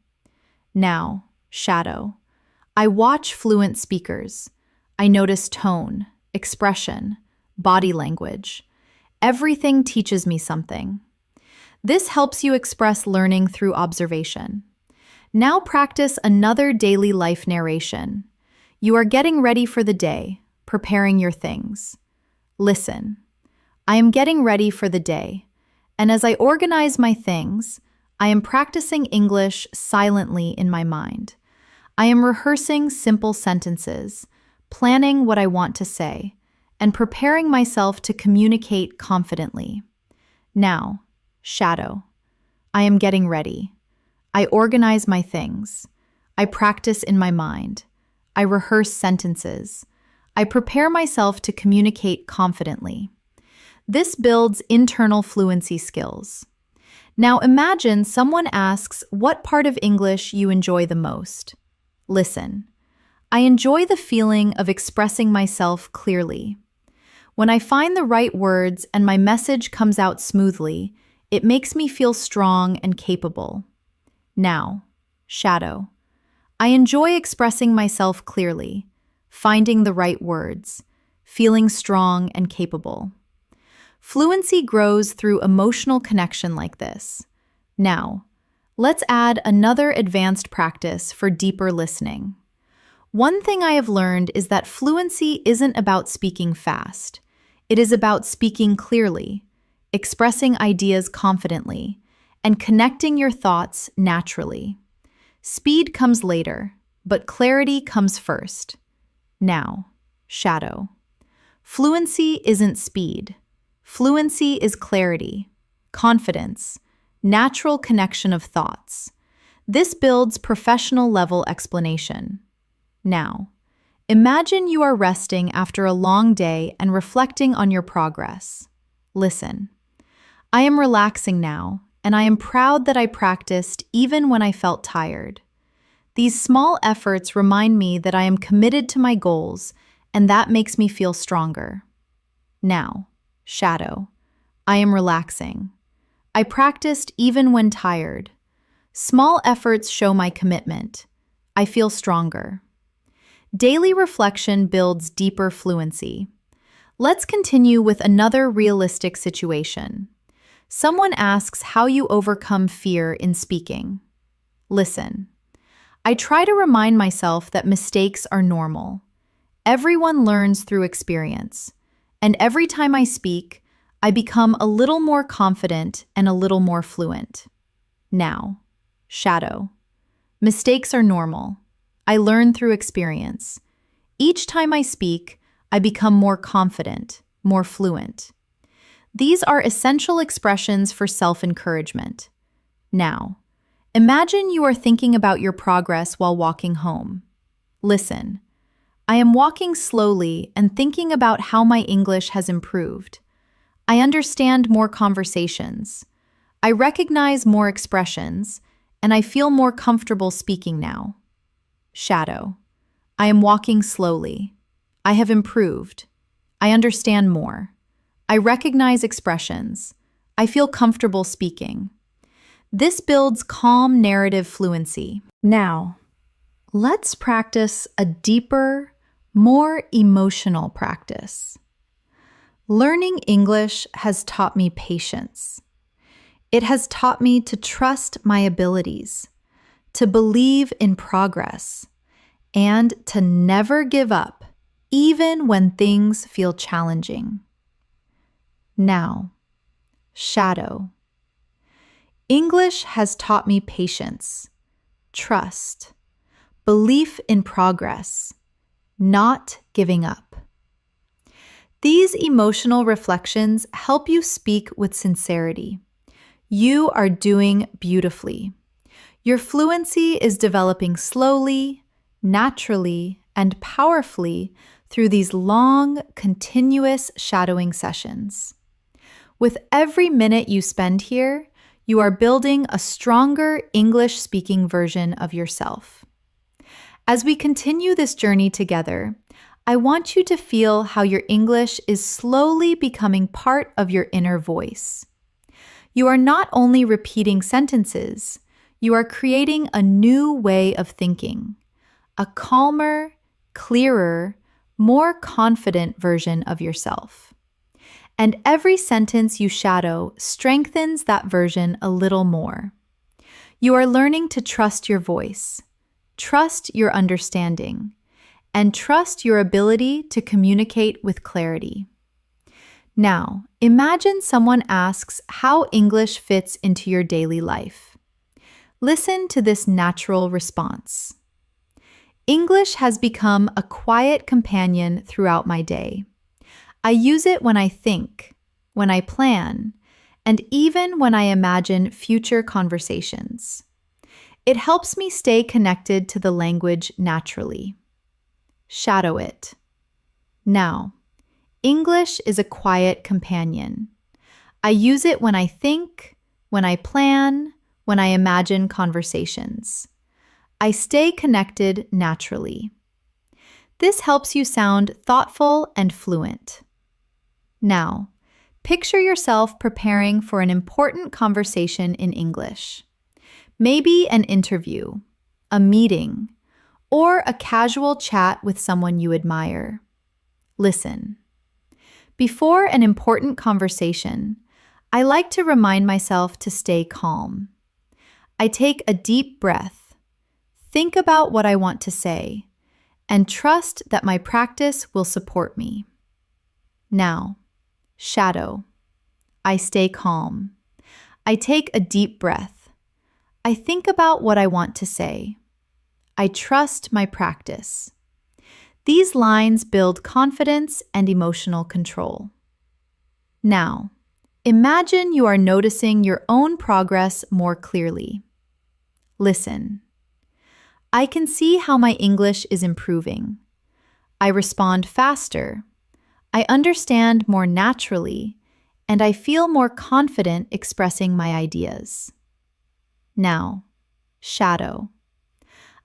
Now, shadow. I watch fluent speakers. I notice tone, expression, body language. Everything teaches me something. This helps you express learning through observation. Now practice another daily life narration. You are getting ready for the day, preparing your things. Listen. I am getting ready for the day, and as I organize my things, I am practicing English silently in my mind. I am rehearsing simple sentences, planning what I want to say, and preparing myself to communicate confidently. Now, shadow. I am getting ready. I organize my things. I practice in my mind. I rehearse sentences. I prepare myself to communicate confidently. This builds internal fluency skills. Now imagine someone asks what part of English you enjoy the most. Listen. I enjoy the feeling of expressing myself clearly. When I find the right words and my message comes out smoothly, it makes me feel strong and capable. Now, shadow. I enjoy expressing myself clearly, finding the right words, feeling strong and capable. Fluency grows through emotional connection like this. Now, let's add another advanced practice for deeper listening. One thing I have learned is that fluency isn't about speaking fast. It is about speaking clearly, expressing ideas confidently, and connecting your thoughts naturally. Speed comes later, but clarity comes first. Now, shadow. Fluency isn't speed. Fluency is clarity, confidence, natural connection of thoughts. This builds professional level explanation. Now, Imagine you are resting after a long day and reflecting on your progress. Listen. I am relaxing now, and I am proud that I practiced even when I felt tired. These small efforts remind me that I am committed to my goals, and that makes me feel stronger. Now, shadow. I am relaxing. I practiced even when tired. Small efforts show my commitment. I feel stronger. Daily reflection builds deeper fluency. Let's continue with another realistic situation. Someone asks how you overcome fear in speaking. Listen. I try to remind myself that mistakes are normal. Everyone learns through experience, and every time I speak, I become a little more confident and a little more fluent. Now, shadow. Mistakes are normal. I learn through experience. Each time I speak, I become more confident, more fluent. These are essential expressions for self-encouragement. Now, imagine you are thinking about your progress while walking home. Listen. I am walking slowly and thinking about how my English has improved. I understand more conversations. I recognize more expressions, and I feel more comfortable speaking now. Shadow. I am walking slowly. I have improved. I understand more. I recognize expressions. I feel comfortable speaking. This builds calm narrative fluency. Now, let's practice a deeper, more emotional practice. Learning English has taught me patience. It has taught me to trust my abilities, to believe in progress, and to never give up, even when things feel challenging. Now, shadow. English has taught me patience, trust, belief in progress, not giving up. These emotional reflections help you speak with sincerity. You are doing beautifully. Your fluency is developing slowly, naturally, and powerfully through these long, continuous shadowing sessions. With every minute you spend here, you are building a stronger English-speaking version of yourself. As we continue this journey together, I want you to feel how your English is slowly becoming part of your inner voice. You are not only repeating sentences, you are creating a new way of thinking, a calmer, clearer, more confident version of yourself. And every sentence you shadow strengthens that version a little more. You are learning to trust your voice, trust your understanding, and trust your ability to communicate with clarity. Now, imagine someone asks how English fits into your daily life. Listen to this natural response. English has become a quiet companion throughout my day. I use it when I think, when I plan, and even when I imagine future conversations. It helps me stay connected to the language naturally. Shadow it. Now, English is a quiet companion. I use it when I think, when I plan, when I imagine conversations. I stay connected naturally. This helps you sound thoughtful and fluent. Now, picture yourself preparing for an important conversation in English. Maybe an interview, a meeting, or a casual chat with someone you admire. Listen. Before an important conversation, I like to remind myself to stay calm. I take a deep breath, think about what I want to say, and trust that my practice will support me. Now, shadow. I stay calm. I take a deep breath. I think about what I want to say. I trust my practice. These lines build confidence and emotional control. Now, imagine you are noticing your own progress more clearly. Listen. I can see how my English is improving. I respond faster. I understand more naturally, and I feel more confident expressing my ideas. Now, shadow.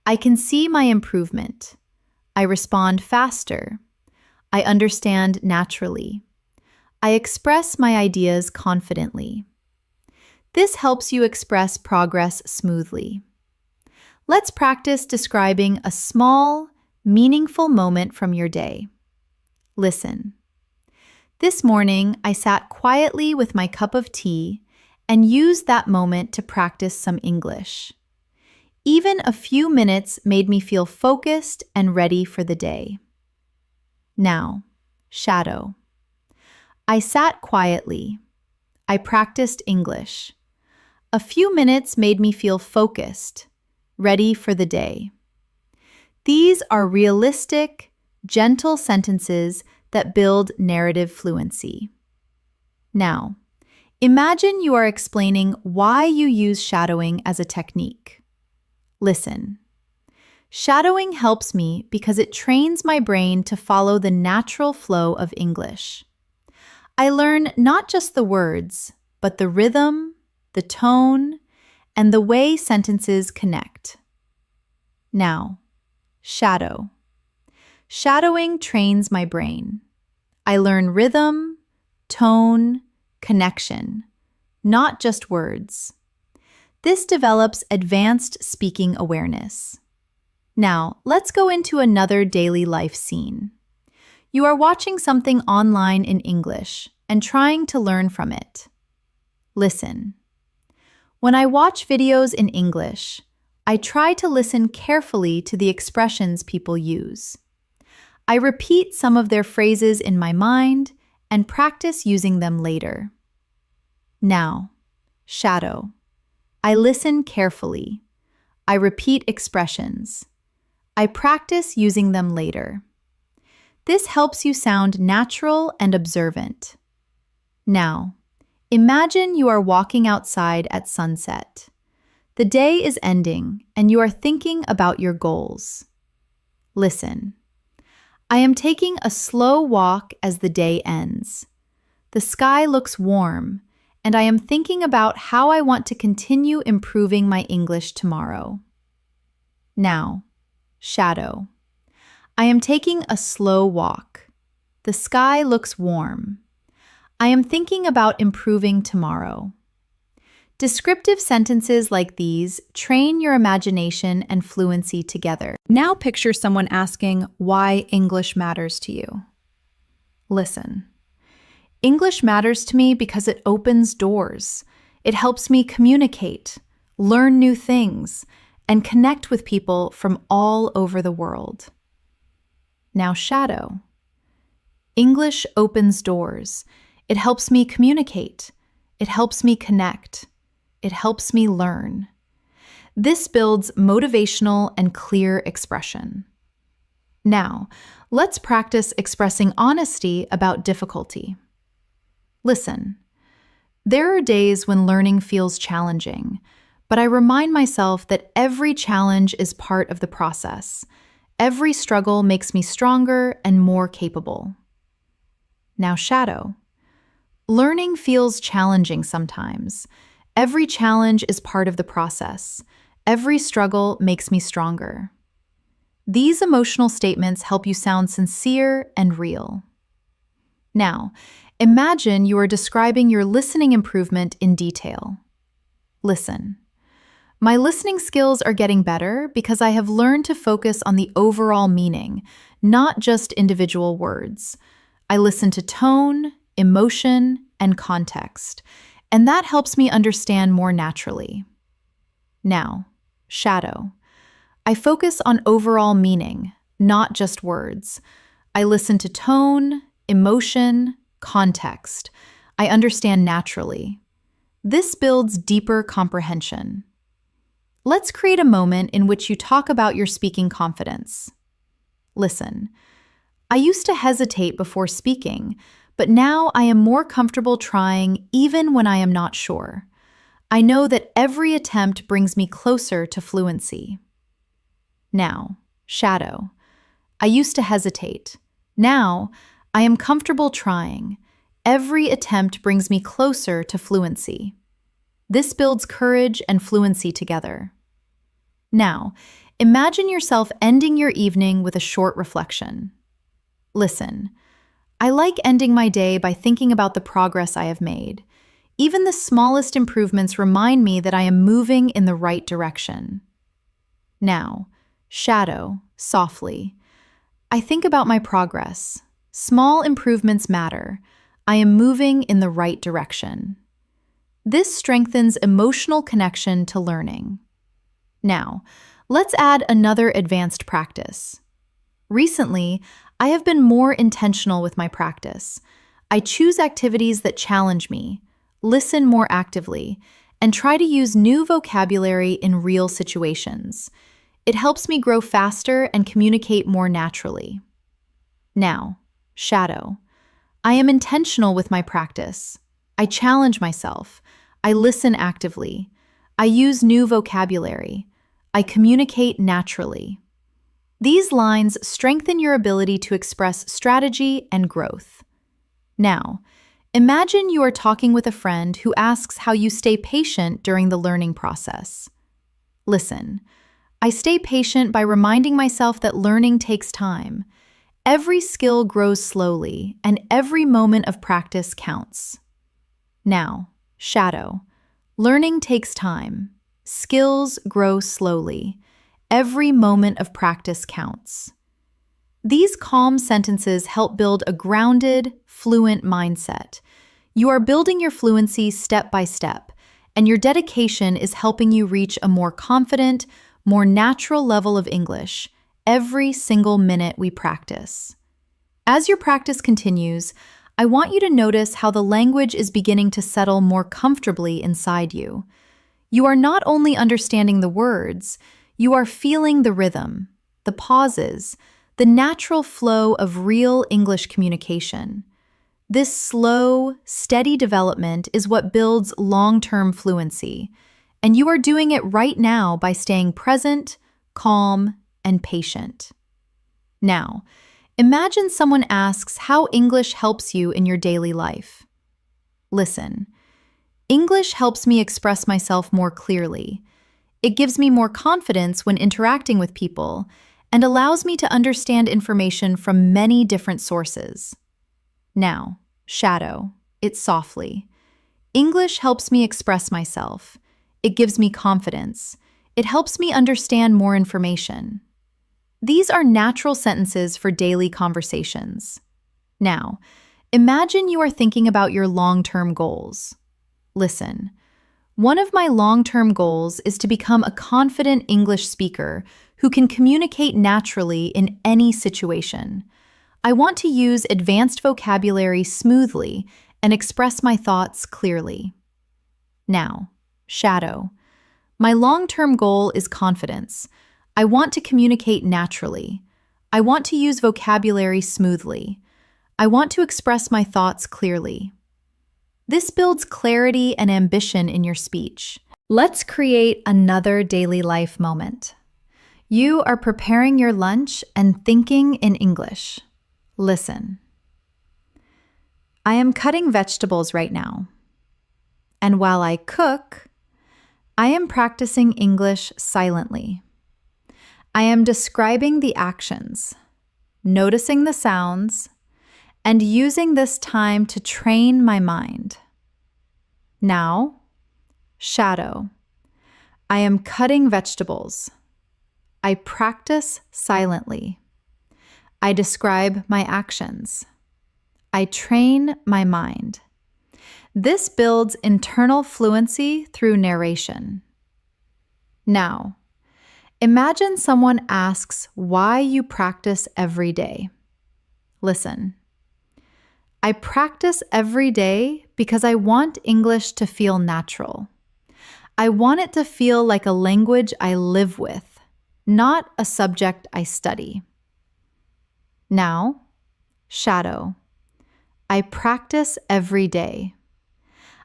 I can see my improvement. I respond faster. I understand naturally. I express my ideas confidently. This helps you express progress smoothly. Let's practice describing a small, meaningful moment from your day. Listen. This morning, I sat quietly with my cup of tea and used that moment to practice some English. Even a few minutes made me feel focused and ready for the day. Now, shadow. I sat quietly. I practiced English. A few minutes made me feel focused, ready for the day. These are realistic, gentle sentences that build narrative fluency. Now, imagine you are explaining why you use shadowing as a technique. Listen. Shadowing helps me because it trains my brain to follow the natural flow of English. I learn not just the words, but the rhythm, the tone, and the way sentences connect. Now, shadow. Shadowing trains my brain. I learn rhythm, tone, connection, not just words. This develops advanced speaking awareness. Now, let's go into another daily life scene. You are watching something online in English and trying to learn from it. Listen. When I watch videos in English, I try to listen carefully to the expressions people use. I repeat some of their phrases in my mind and practice using them later. Now, shadow. I listen carefully. I repeat expressions. I practice using them later. This helps you sound natural and observant. Now, imagine you are walking outside at sunset. The day is ending, and you are thinking about your goals. Listen. I am taking a slow walk as the day ends. The sky looks warm, and I am thinking about how I want to continue improving my English tomorrow. Now, shadow. I am taking a slow walk. The sky looks warm. I am thinking about improving tomorrow. Descriptive sentences like these train your imagination and fluency together. Now picture someone asking why English matters to you. Listen. English matters to me because it opens doors. It helps me communicate, learn new things, and connect with people from all over the world. Now shadow. English opens doors. It helps me communicate. It helps me connect. It helps me learn. This builds motivational and clear expression. Now, let's practice expressing honesty about difficulty. Listen. There are days when learning feels challenging, but I remind myself that every challenge is part of the process. Every struggle makes me stronger and more capable. Now, shadow. Learning feels challenging sometimes. Every challenge is part of the process. Every struggle makes me stronger. These emotional statements help you sound sincere and real. Now, imagine you are describing your listening improvement in detail. Listen. My listening skills are getting better because I have learned to focus on the overall meaning, not just individual words. I listen to tone, emotion, and context, and that helps me understand more naturally. Now, shadow. I focus on overall meaning, not just words. I listen to tone, emotion, context. I understand naturally. This builds deeper comprehension. Let's create a moment in which you talk about your speaking confidence. Listen. I used to hesitate before speaking, but now I am more comfortable trying even when I am not sure. I know that every attempt brings me closer to fluency. Now, shadow. I used to hesitate. Now, I am comfortable trying. Every attempt brings me closer to fluency. This builds courage and fluency together. Now, imagine yourself ending your evening with a short reflection. Listen, I like ending my day by thinking about the progress I have made. Even the smallest improvements remind me that I am moving in the right direction. Now, shadow, softly. I think about my progress. Small improvements matter. I am moving in the right direction. This strengthens emotional connection to learning. Now, let's add another advanced practice. Recently, I have been more intentional with my practice. I choose activities that challenge me, listen more actively, and try to use new vocabulary in real situations. It helps me grow faster and communicate more naturally. Now, shadow. I am intentional with my practice. I challenge myself. I listen actively. I use new vocabulary. I communicate naturally. These lines strengthen your ability to express strategy and growth. Now, imagine you are talking with a friend who asks how you stay patient during the learning process. Listen, I stay patient by reminding myself that learning takes time. Every skill grows slowly, and every moment of practice counts. Now, shadow. Learning takes time. Skills grow slowly. Every moment of practice counts. These calm sentences help build a grounded, fluent mindset. You are building your fluency step by step, and your dedication is helping you reach a more confident, more natural level of English every single minute we practice. As your practice continues, I want you to notice how the language is beginning to settle more comfortably inside you. You are not only understanding the words, you are feeling the rhythm, the pauses, the natural flow of real English communication. This slow, steady development is what builds long-term fluency, and you are doing it right now by staying present, calm, and patient. Now, imagine someone asks how English helps you in your daily life. Listen, English helps me express myself more clearly. It gives me more confidence when interacting with people and allows me to understand information from many different sources. Now, shadow, it softly. English helps me express myself. It gives me confidence. It helps me understand more information. These are natural sentences for daily conversations. Now, imagine you are thinking about your long-term goals. Listen, one of my long-term goals is to become a confident English speaker who can communicate naturally in any situation. I want to use advanced vocabulary smoothly and express my thoughts clearly. Now, shadow. My long-term goal is confidence. I want to communicate naturally. I want to use vocabulary smoothly. I want to express my thoughts clearly. This builds clarity and ambition in your speech. Let's create another daily life moment. You are preparing your lunch and thinking in English. Listen. I am cutting vegetables right now. And while I cook, I am practicing English silently. I am describing the actions, noticing the sounds, and using this time to train my mind. Now, shadow. I am cutting vegetables. I practice silently. I describe my actions. I train my mind. This builds internal fluency through narration. Now, imagine someone asks why you practice every day. Listen. I practice every day because I want English to feel natural. I want it to feel like a language I live with, not a subject I study. Now, shadow. I practice every day.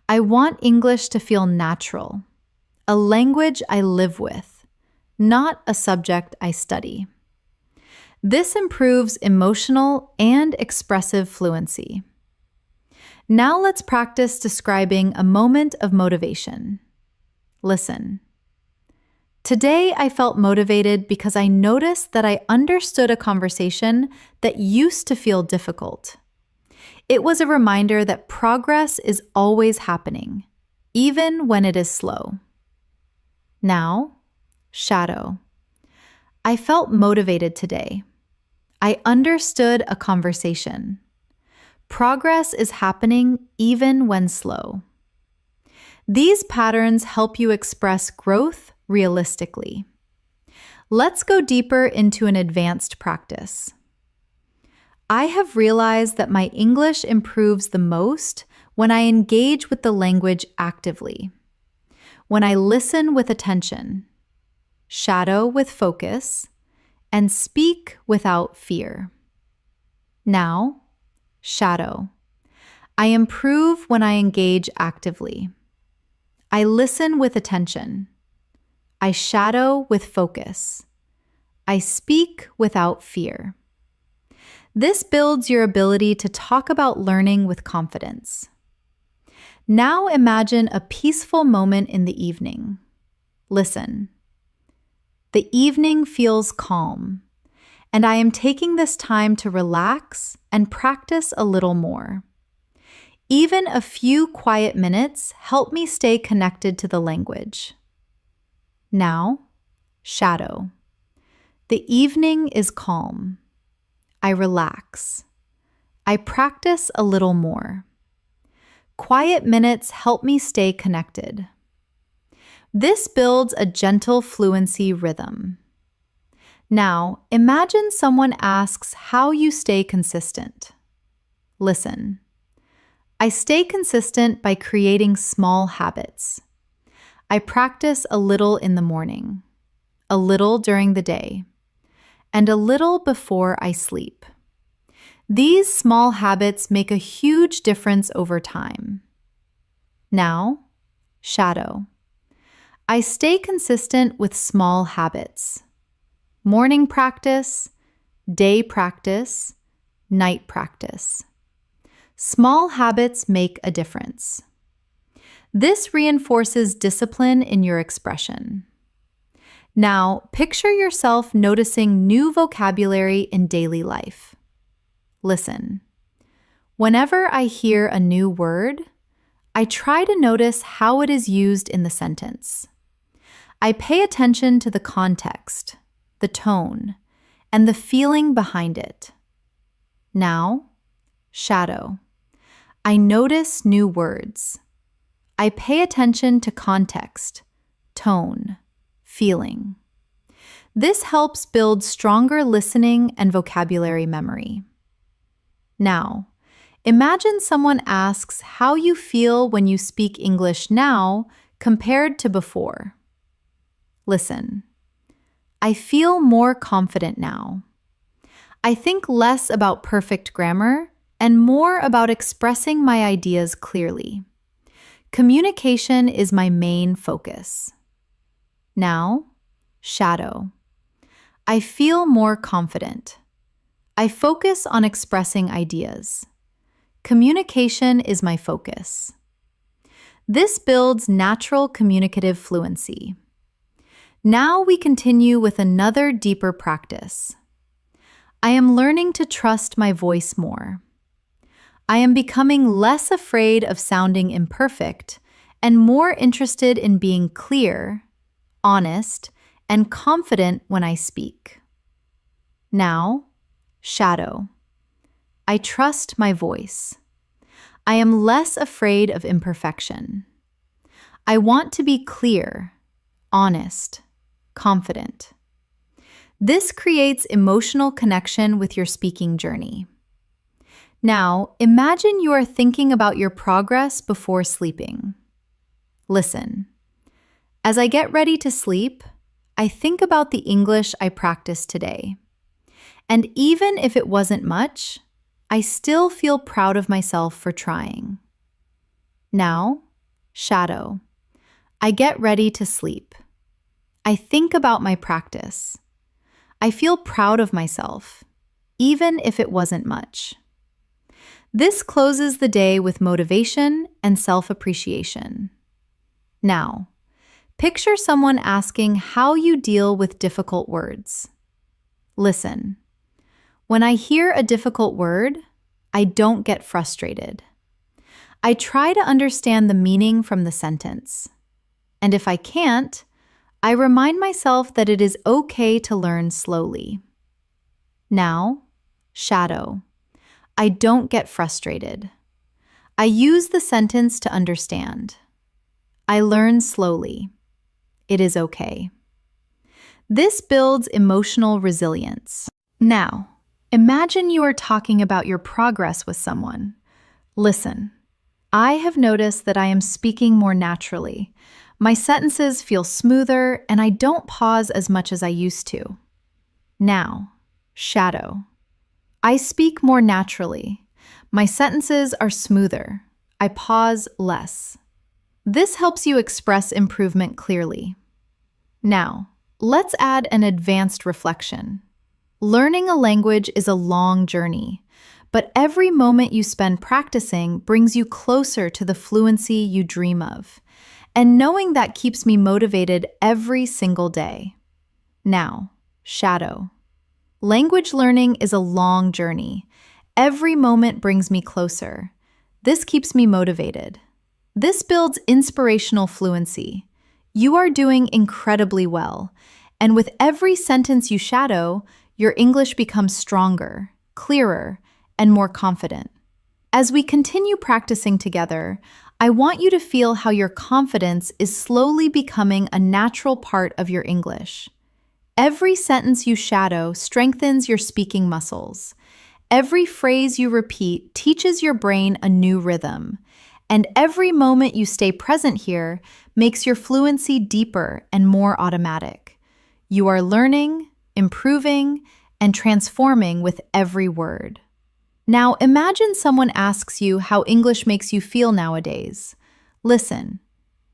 I want English to feel natural, a language I live with, not a subject I study. This improves emotional and expressive fluency. Now let's practice describing a moment of motivation. Listen. Today I felt motivated because I noticed that I understood a conversation that used to feel difficult. It was a reminder that progress is always happening, even when it is slow. Now, shadow. I felt motivated today. I understood a conversation. Progress is happening even when slow. These patterns help you express growth realistically. Let's go deeper into an advanced practice. I have realized that my English improves the most when I engage with the language actively. When I listen with attention, shadow with focus, and speak without fear. Now, shadow. I improve when I engage actively. I listen with attention. I shadow with focus. I speak without fear. This builds your ability to talk about learning with confidence. Now imagine a peaceful moment in the evening. Listen. The evening feels calm, and I am taking this time to relax and practice a little more. Even a few quiet minutes help me stay connected to the language. Now, shadow. The evening is calm. I relax. I practice a little more. Quiet minutes help me stay connected. This builds a gentle fluency rhythm. Now, imagine someone asks how you stay consistent. Listen. I stay consistent by creating small habits. I practice a little in the morning, a little during the day, and a little before I sleep. These small habits make a huge difference over time. Now, shadow. I stay consistent with small habits. Morning practice, day practice, night practice. Small habits make a difference. This reinforces discipline in your expression. Now, picture yourself noticing new vocabulary in daily life. Listen. Whenever I hear a new word, I try to notice how it is used in the sentence. I pay attention to the context, the tone, and the feeling behind it. Now, shadow. I notice new words. I pay attention to context, tone, feeling. This helps build stronger listening and vocabulary memory. Now, imagine someone asks how you feel when you speak English now compared to before. Listen. I feel more confident now. I think less about perfect grammar and more about expressing my ideas clearly. Communication is my main focus. Now, shadow. I feel more confident. I focus on expressing ideas. Communication is my focus. This builds natural communicative fluency. Now we continue with another deeper practice. I am learning to trust my voice more. I am becoming less afraid of sounding imperfect and more interested in being clear, honest, and confident when I speak. Now, shadow. I trust my voice. I am less afraid of imperfection. I want to be clear, honest, confident. This creates emotional connection with your speaking journey. Now, imagine you are thinking about your progress before sleeping. Listen. As I get ready to sleep, I think about the English I practiced today. And even if it wasn't much, I still feel proud of myself for trying. Now, shadow. I get ready to sleep. I think about my practice. I feel proud of myself, even if it wasn't much. This closes the day with motivation and self-appreciation. Now, picture someone asking how you deal with difficult words. Listen, when I hear a difficult word, I don't get frustrated. I try to understand the meaning from the sentence. And if I can't, I remind myself that it is okay to learn slowly. Now, shadow. I don't get frustrated. I use the sentence to understand. I learn slowly. It is okay. This builds emotional resilience. Now, imagine you are talking about your progress with someone. Listen, I have noticed that I am speaking more naturally. My sentences feel smoother, and I don't pause as much as I used to. Now, shadow. I speak more naturally. My sentences are smoother. I pause less. This helps you express improvement clearly. Now, let's add an advanced reflection. Learning a language is a long journey, but every moment you spend practicing brings you closer to the fluency you dream of. And knowing that keeps me motivated every single day. Now, shadow. Language learning is a long journey. Every moment brings me closer. This keeps me motivated. This builds inspirational fluency. You are doing incredibly well, and with every sentence you shadow, your English becomes stronger, clearer, and more confident. As we continue practicing together, I want you to feel how your confidence is slowly becoming a natural part of your English. Every sentence you shadow strengthens your speaking muscles. Every phrase you repeat teaches your brain a new rhythm. And every moment you stay present here makes your fluency deeper and more automatic. You are learning, improving, and transforming with every word. Now imagine someone asks you how English makes you feel nowadays. Listen,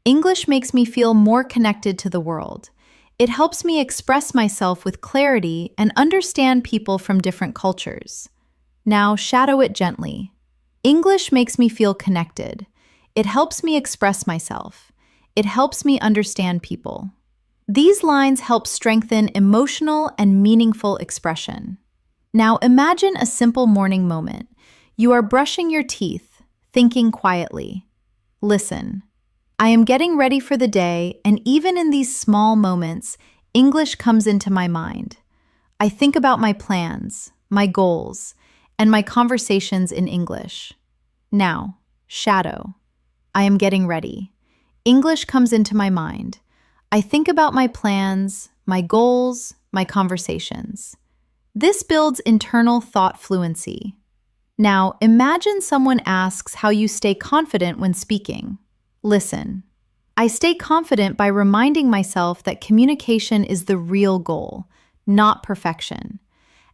English makes me feel more connected to the world. It helps me express myself with clarity and understand people from different cultures. Now shadow it gently. English makes me feel connected. It helps me express myself. It helps me understand people. These lines help strengthen emotional and meaningful expression. Now imagine a simple morning moment. You are brushing your teeth, thinking quietly. Listen, I am getting ready for the day, and even in these small moments, English comes into my mind. I think about my plans, my goals, and my conversations in English. Now, shadow. I am getting ready. English comes into my mind. I think about my plans, my goals, my conversations. This builds internal thought fluency. Now, imagine someone asks how you stay confident when speaking. Listen, I stay confident by reminding myself that communication is the real goal, not perfection.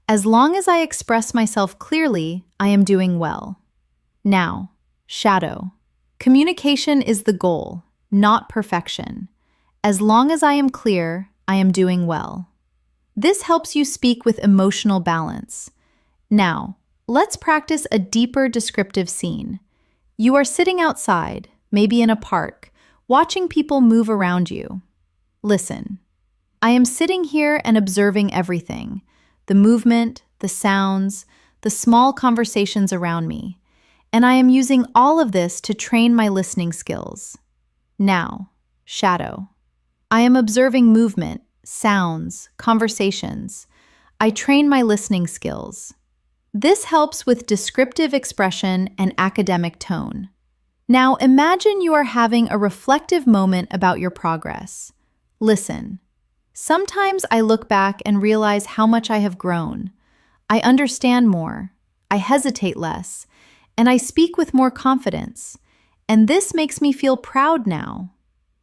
As long as I express myself clearly, I am doing well. Now, shadow. Communication is the goal, not perfection. As long as I am clear, I am doing well. This helps you speak with emotional balance. Now, let's practice a deeper descriptive scene. You are sitting outside, maybe in a park, watching people move around you. Listen, I am sitting here and observing everything, the movement, the sounds, the small conversations around me, and I am using all of this to train my listening skills. Now, shadow. I am observing movement, sounds, conversations. I train my listening skills. This helps with descriptive expression and academic tone. Now imagine you are having a reflective moment about your progress. Listen. Sometimes I look back and realize how much I have grown. I understand more. I hesitate less. And I speak with more confidence. And this makes me feel proud now.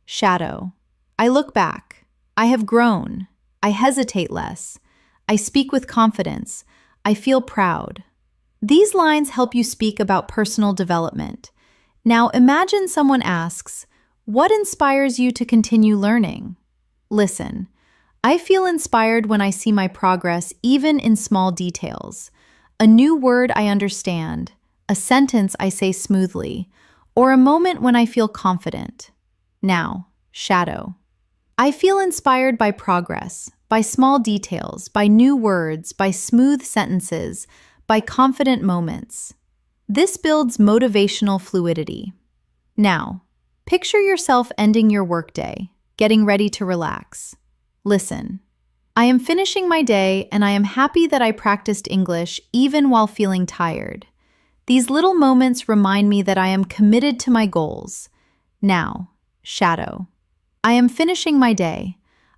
Shadow. I look back. I have grown. I hesitate less. I speak with confidence. I feel proud. These lines help you speak about personal development. Now imagine someone asks, what inspires you to continue learning? Listen, I feel inspired when I see my progress, even in small details. A new word I understand, a sentence I say smoothly, or a moment when I feel confident. Now, shadow. I feel inspired by progress, by small details, by new words, by smooth sentences, by confident moments. This builds motivational fluidity. Now, picture yourself ending your workday, getting ready to relax. Listen. I am finishing my day and I am happy that I practiced English even while feeling tired. These little moments remind me that I am committed to my goals. Now, shadow. I am finishing my day.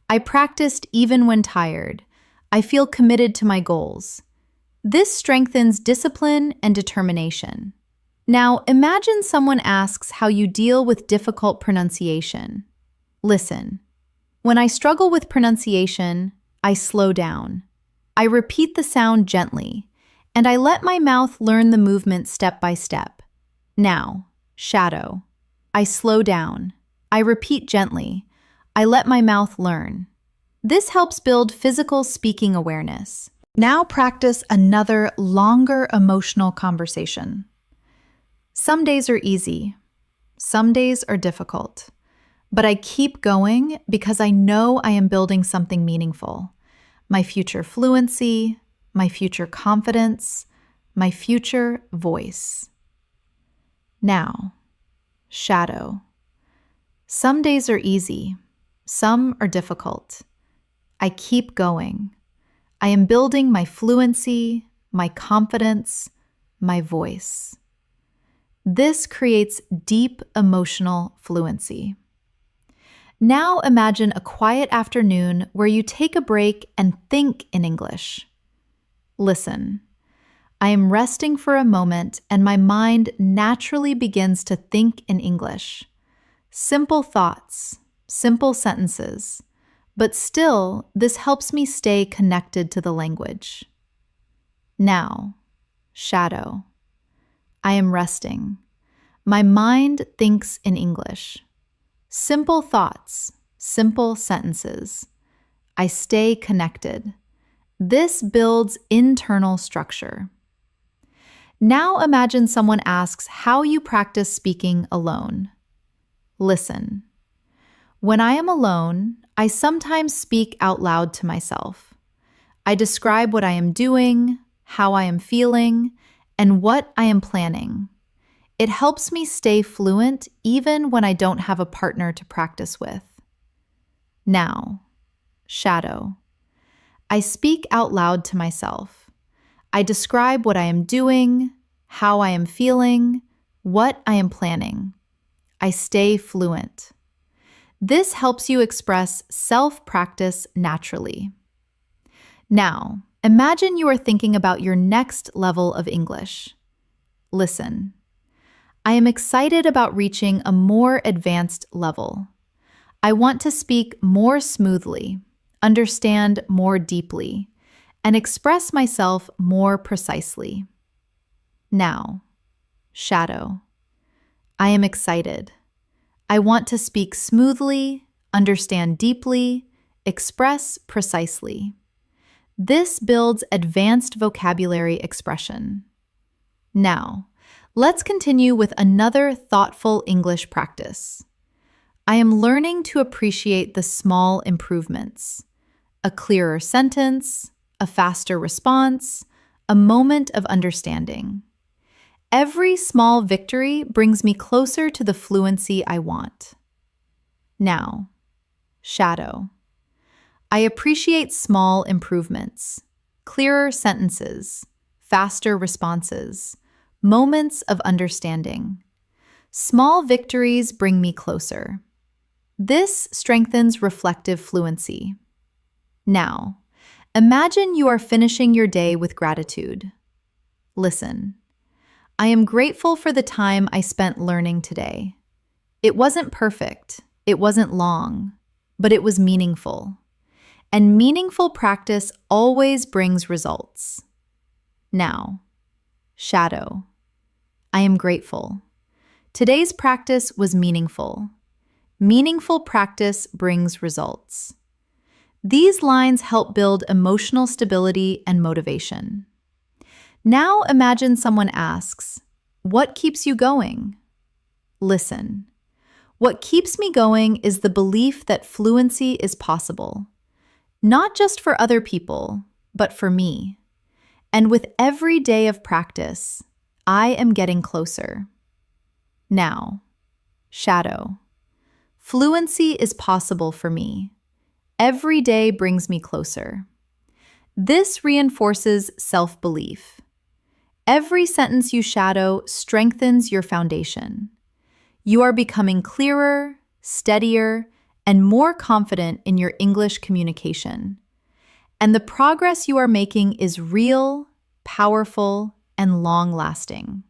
I practiced even when tired. I feel committed to my goals. This strengthens discipline and determination. Now, imagine someone asks how you deal with difficult pronunciation. Listen. When I struggle with pronunciation, I slow down. I repeat the sound gently, and I let my mouth learn the movement step by step. Now, shadow. I slow down. I repeat gently. I let my mouth learn. This helps build physical speaking awareness. Now practice another longer emotional conversation. Some days are easy. Some days are difficult. But I keep going because I know I am building something meaningful. My future fluency, my future confidence, my future voice. Now, shadow. Some days are easy. Some are difficult. I keep going. I am building my fluency, my confidence, my voice. This creates deep emotional fluency. Now imagine a quiet afternoon where you take a break and think in English. Listen. I am resting for a moment and my mind naturally begins to think in English. Simple thoughts, simple sentences, but still, this helps me stay connected to the language. Now, shadow. I am resting. My mind thinks in English. Simple thoughts, simple sentences. I stay connected. This builds internal structure. Now imagine someone asks how you practice speaking alone. Listen. When I am alone, I sometimes speak out loud to myself. I describe what I am doing, how I am feeling, and what I am planning. It helps me stay fluent even when I don't have a partner to practice with. Now, shadow. I speak out loud to myself. I describe what I am doing, how I am feeling, what I am planning. I stay fluent. This helps you express self-practice naturally. Now, imagine you are thinking about your next level of English. Listen. I am excited about reaching a more advanced level. I want to speak more smoothly, understand more deeply, and express myself more precisely. Now, shadow. I am excited. I want to speak smoothly, understand deeply, express precisely. This builds advanced vocabulary expression. Now, let's continue with another thoughtful English practice. I am learning to appreciate the small improvements. A clearer sentence, a faster response, a moment of understanding. Every small victory brings me closer to the fluency I want. Now, shadow. I appreciate small improvements, clearer sentences, faster responses, moments of understanding. Small victories bring me closer. This strengthens reflective fluency. Now, imagine you are finishing your day with gratitude. Listen. I am grateful for the time I spent learning today. It wasn't perfect, it wasn't long, but it was meaningful. And meaningful practice always brings results. Now, shadow. I am grateful. Today's practice was meaningful. Meaningful practice brings results. These lines help build emotional stability and motivation. Now imagine someone asks, "What keeps you going?" Listen. What keeps me going is the belief that fluency is possible, not just for other people, but for me. And with every day of practice, I am getting closer. Now, shadow. Fluency is possible for me. Every day brings me closer. This reinforces self-belief. Every sentence you shadow strengthens your foundation. You are becoming clearer, steadier, and more confident in your English communication. And the progress you are making is real, powerful, and long-lasting.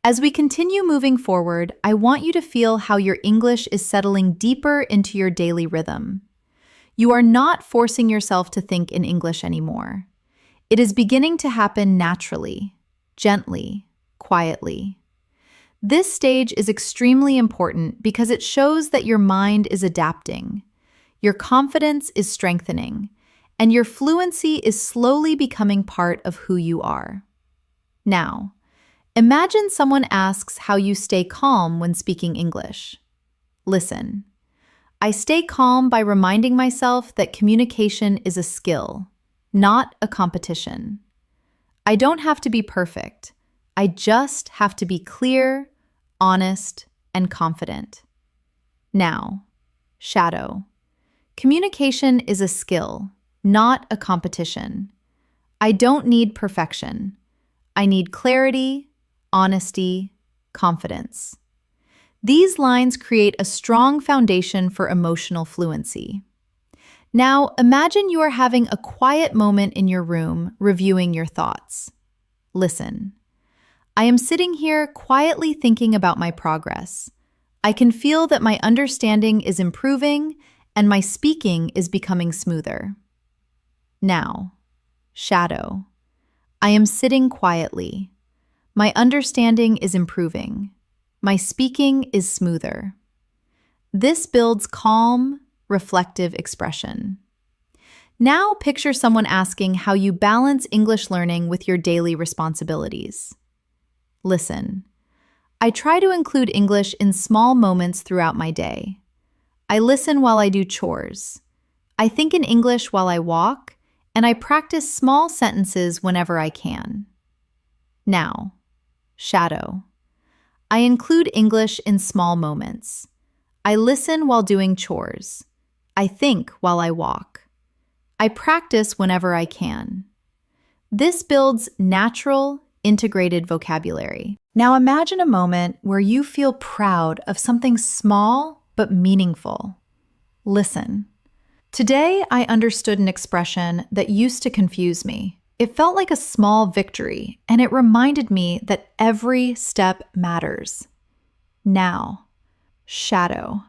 As we continue moving forward, I want you to feel how your English is settling deeper into your daily rhythm. You are not forcing yourself to think in English anymore. It is beginning to happen naturally, gently, quietly. This stage is extremely important because it shows that your mind is adapting, your confidence is strengthening, and your fluency is slowly becoming part of who you are. Now, imagine someone asks how you stay calm when speaking English. Listen. I stay calm by reminding myself that communication is a skill, not a competition. I don't have to be perfect. I just have to be clear, honest, and confident. Now, shadow. Communication is a skill, not a competition. I don't need perfection. I need clarity, honesty, confidence. These lines create a strong foundation for emotional fluency. Now, imagine you are having a quiet moment in your room, reviewing your thoughts. Listen. I am sitting here quietly thinking about my progress. I can feel that my understanding is improving and my speaking is becoming smoother. Now, shadow. I am sitting quietly. My understanding is improving. My speaking is smoother. This builds calm, reflective expression. Now picture someone asking how you balance English learning with your daily responsibilities. Listen. I try to include English in small moments throughout my day. I listen while I do chores. I think in English while I walk, and I practice small sentences whenever I can. Now, shadow. I include English in small moments. I listen while doing chores. I think while I walk. I practice whenever I can. This builds natural, integrated vocabulary. Now imagine a moment where you feel proud of something small but meaningful. Listen. Today, I understood an expression that used to confuse me. It felt like a small victory, and it reminded me that every step matters. Now, shadow.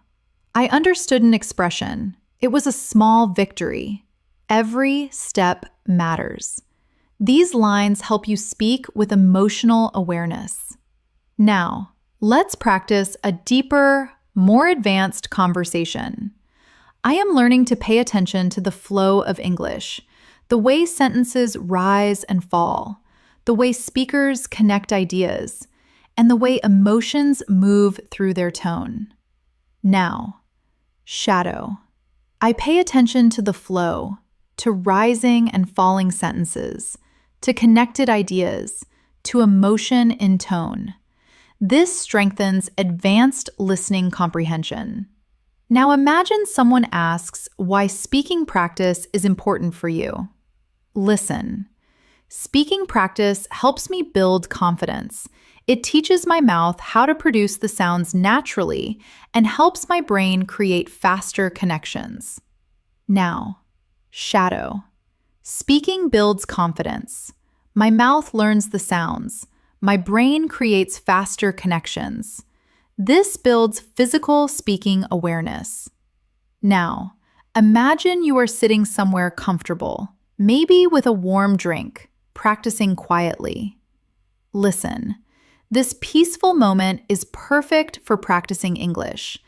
I understood an expression. It was a small victory. Every step matters. These lines help you speak with emotional awareness. Now, let's practice a deeper, more advanced conversation. I am learning to pay attention to the flow of English, the way sentences rise and fall, the way speakers connect ideas, and the way emotions move through their tone. Now, shadow. I pay attention to the flow, to rising and falling sentences, to connected ideas, to emotion in tone. This strengthens advanced listening comprehension. Now imagine someone asks why speaking practice is important for you. Listen. Speaking practice helps me build confidence. It teaches my mouth how to produce the sounds naturally and helps my brain create faster connections. Now, shadow. Speaking builds confidence. My mouth learns the sounds. My brain creates faster connections. This builds physical speaking awareness. Now, imagine you are sitting somewhere comfortable, maybe with a warm drink, practicing quietly. Listen. This peaceful moment is perfect for practicing English.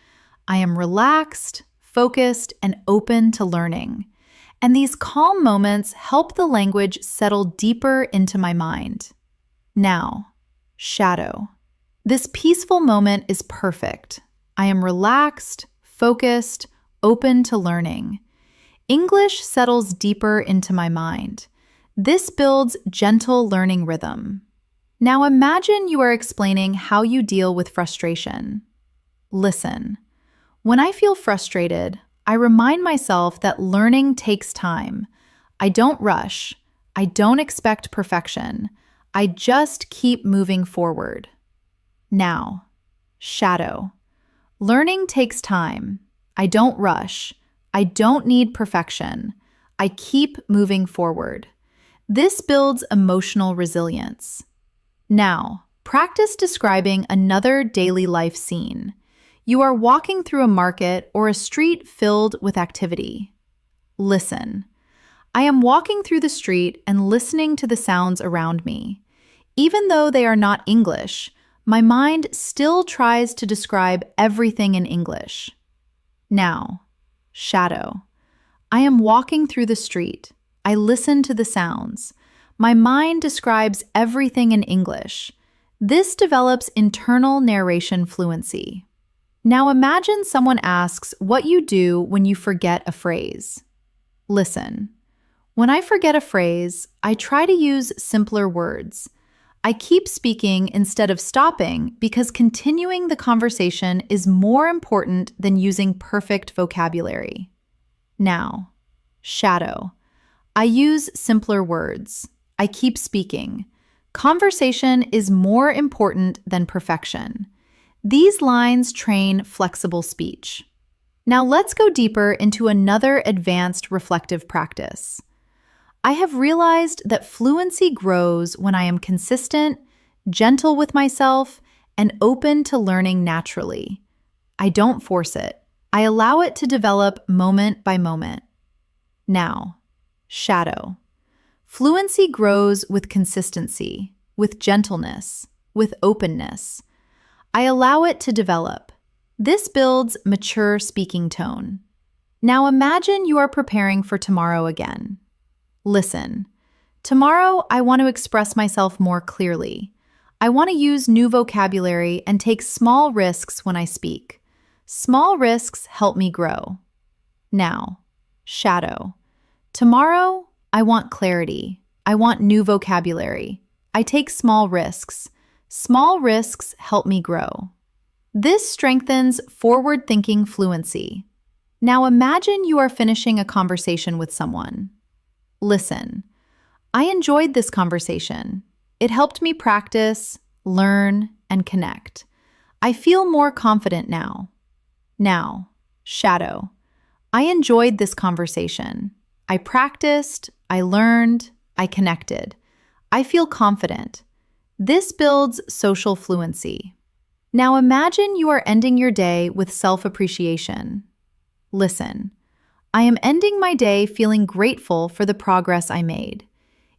I am relaxed, focused, and open to learning. And these calm moments help the language settle deeper into my mind. Now, shadow. This peaceful moment is perfect. I am relaxed, focused, open to learning. English settles deeper into my mind. This builds gentle learning rhythm. Now imagine you are explaining how you deal with frustration. Listen. When I feel frustrated, I remind myself that learning takes time. I don't rush. I don't expect perfection. I just keep moving forward. Now, shadow. Learning takes time. I don't rush. I don't need perfection. I keep moving forward. This builds emotional resilience. Now, practice describing another daily life scene. You are walking through a market or a street filled with activity. Listen. I am walking through the street and listening to the sounds around me. Even though they are not English, my mind still tries to describe everything in English. Now, shadow. I am walking through the street. I listen to the sounds. My mind describes everything in English. This develops internal narration fluency. Now imagine someone asks what you do when you forget a phrase. Listen. When I forget a phrase, I try to use simpler words. I keep speaking instead of stopping because continuing the conversation is more important than using perfect vocabulary. Now, shadow. I use simpler words. I keep speaking. Conversation is more important than perfection. These lines train flexible speech. Now let's go deeper into another advanced reflective practice. I have realized that fluency grows when I am consistent, gentle with myself, and open to learning naturally. I don't force it. I allow it to develop moment by moment. Now, shadow. Fluency grows with consistency, with gentleness, with openness. I allow it to develop. This builds mature speaking tone. Now imagine you are preparing for tomorrow again. Listen. Tomorrow, I want to express myself more clearly. I want to use new vocabulary and take small risks when I speak. Small risks help me grow. Now, shadow. Tomorrow, I want clarity. I want new vocabulary. I take small risks. Small risks help me grow. This strengthens forward-thinking fluency. Now imagine you are finishing a conversation with someone. Listen. I enjoyed this conversation. It helped me practice, learn, and connect. I feel more confident now. Now, shadow. I enjoyed this conversation. I practiced, I learned, I connected. I feel confident. This builds social fluency. Now imagine you are ending your day with self-appreciation. Listen. I am ending my day feeling grateful for the progress I made.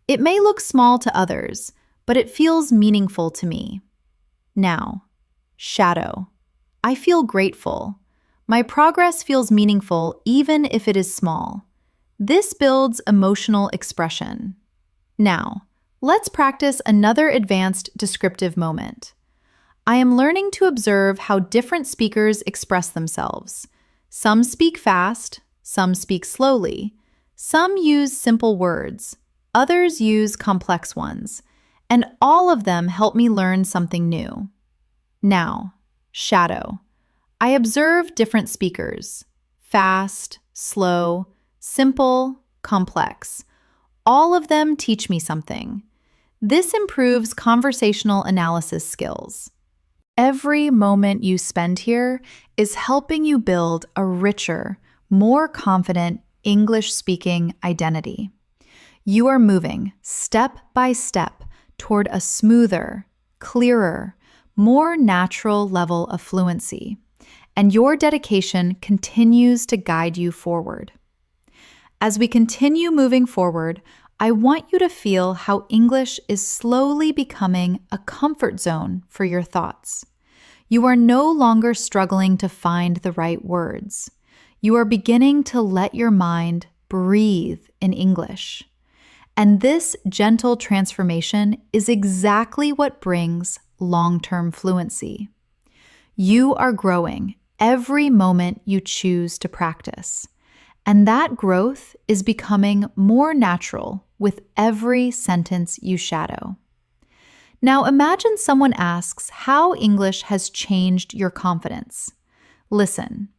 It may look small to others, but it feels meaningful to me. Now, shadow. I feel grateful. My progress feels meaningful even if it is small. This builds emotional expression. Now, let's practice another advanced descriptive moment. I am learning to observe how different speakers express themselves. Some speak fast, some speak slowly. Some use simple words, others use complex ones, and all of them help me learn something new. Now, shadow. I observe different speakers, fast, slow, simple, complex. All of them teach me something. This improves conversational analysis skills. Every moment you spend here is helping you build a richer, more confident English-speaking identity. You are moving step by step toward a smoother, clearer, more natural level of fluency, and your dedication continues to guide you forward. As we continue moving forward, I want you to feel how English is slowly becoming a comfort zone for your thoughts. You are no longer struggling to find the right words. You are beginning to let your mind breathe in English. And this gentle transformation is exactly what brings long-term fluency. You are growing every moment you choose to practice, and that growth is becoming more natural with every sentence you shadow. Now imagine someone asks how English has changed your confidence. Listen,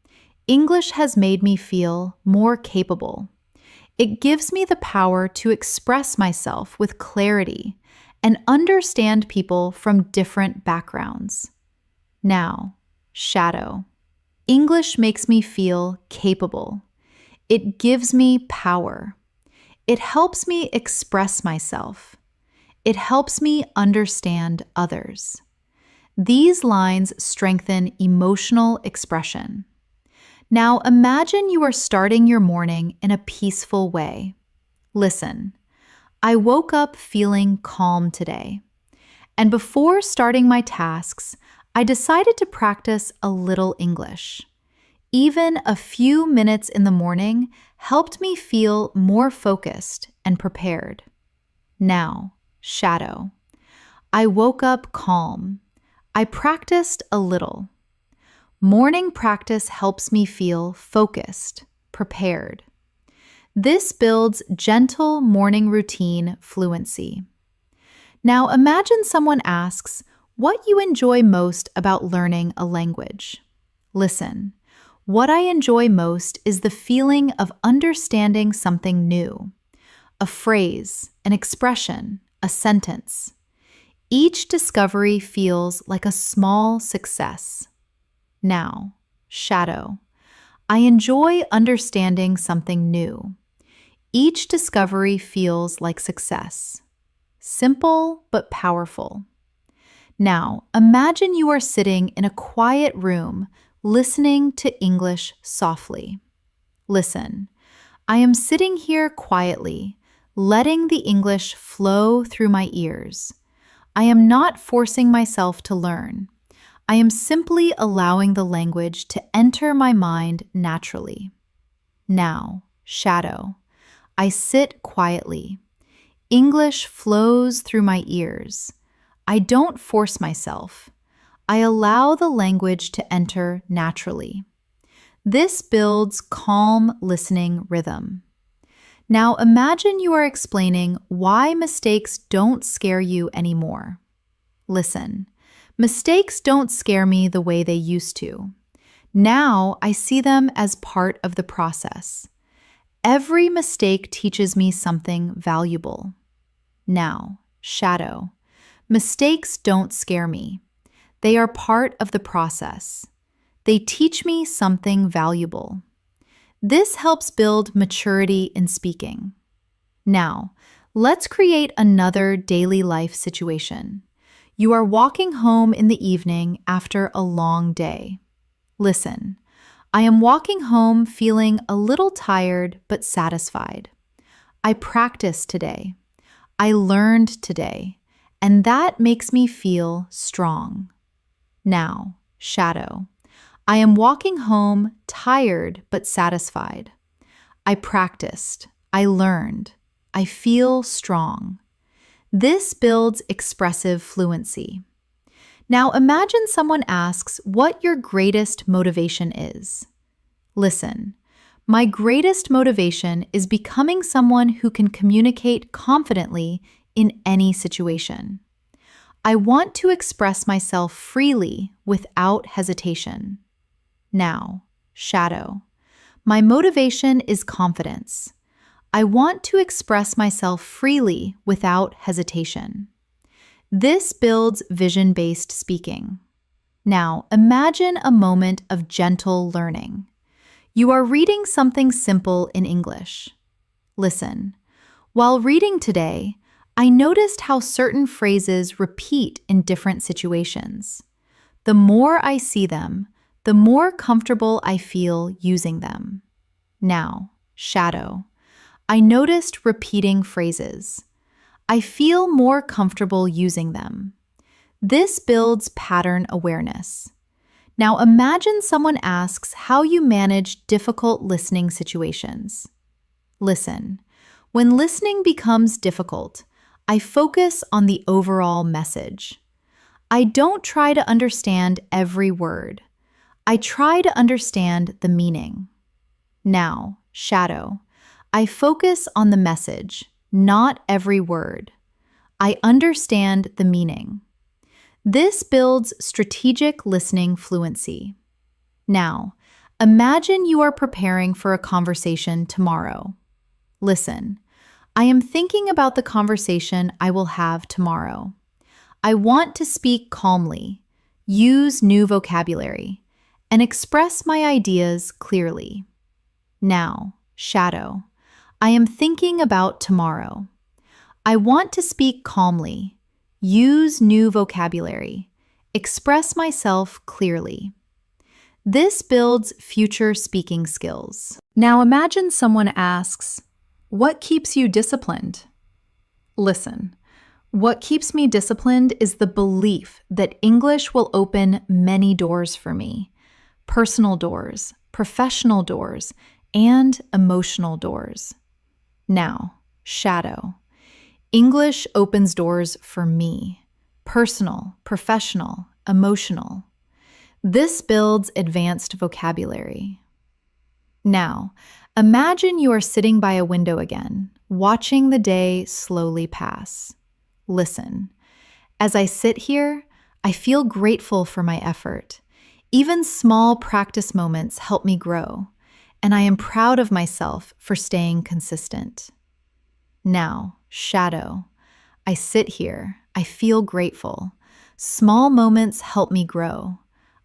English has made me feel more capable. It gives me the power to express myself with clarity and understand people from different backgrounds. Now, shadow. English makes me feel capable. It gives me power. It helps me express myself. It helps me understand others. These lines strengthen emotional expression. Now imagine you are starting your morning in a peaceful way. Listen, I woke up feeling calm today. And before starting my tasks, I decided to practice a little English. Even a few minutes in the morning helped me feel more focused and prepared. Now, shadow. I woke up calm. I practiced a little. Morning practice helps me feel focused, prepared. This builds gentle morning routine fluency. Now imagine someone asks what you enjoy most about learning a language. Listen, what I enjoy most is the feeling of understanding something new. A phrase, an expression, a sentence. Each discovery feels like a small success. Now, shadow. I enjoy understanding something new. Each discovery feels like success. Simple but powerful. Now, imagine you are sitting in a quiet room listening to English softly. Listen, I am sitting here quietly, letting the English flow through my ears. I am not forcing myself to learn. I am simply allowing the language to enter my mind naturally. Now, shadow. I sit quietly. English flows through my ears. I don't force myself. I allow the language to enter naturally. This builds calm listening rhythm. Now imagine you are explaining why mistakes don't scare you anymore. Listen, mistakes don't scare me the way they used to. Now I see them as part of the process. Every mistake teaches me something valuable. Now, shadow. Mistakes don't scare me. They are part of the process. They teach me something valuable. This helps build maturity in speaking. Now, let's create another daily life situation. You are walking home in the evening after a long day. Listen, I am walking home feeling a little tired but satisfied. I practiced today. I learned today, and that makes me feel strong. Now, shadow. I am walking home tired but satisfied. I practiced. I learned. I feel strong. This builds expressive fluency. Now imagine someone asks what your greatest motivation is. Listen, my greatest motivation is becoming someone who can communicate confidently in any situation. I want to express myself freely without hesitation. Now, shadow. My motivation is confidence. I want to express myself freely without hesitation. This builds vision-based speaking. Now, imagine a moment of gentle learning. You are reading something simple in English. Listen, while reading today, I noticed how certain phrases repeat in different situations. The more I see them, the more comfortable I feel using them. Now, shadow. I noticed repeating phrases. I feel more comfortable using them. This builds pattern awareness. Now imagine someone asks how you manage difficult listening situations. Listen. When listening becomes difficult, I focus on the overall message. I don't try to understand every word. I try to understand the meaning. Now, shadow. I focus on the message, not every word. I understand the meaning. This builds strategic listening fluency. Now, imagine you are preparing for a conversation tomorrow. Listen, I am thinking about the conversation I will have tomorrow. I want to speak calmly, use new vocabulary, and express my ideas clearly. Now, shadow. I am thinking about tomorrow. I want to speak calmly, use new vocabulary, express myself clearly. This builds future speaking skills. Now imagine someone asks, "What keeps you disciplined?" Listen, what keeps me disciplined is the belief that English will open many doors for me. Personal doors, professional doors, and emotional doors. Now, shadow. English opens doors for me. Personal, professional, emotional. This builds advanced vocabulary. Now, imagine you are sitting by a window again, watching the day slowly pass. Listen. As I sit here, I feel grateful for my effort. Even small practice moments help me grow, and I am proud of myself for staying consistent. Now, shadow. I sit here. I feel grateful. Small moments help me grow.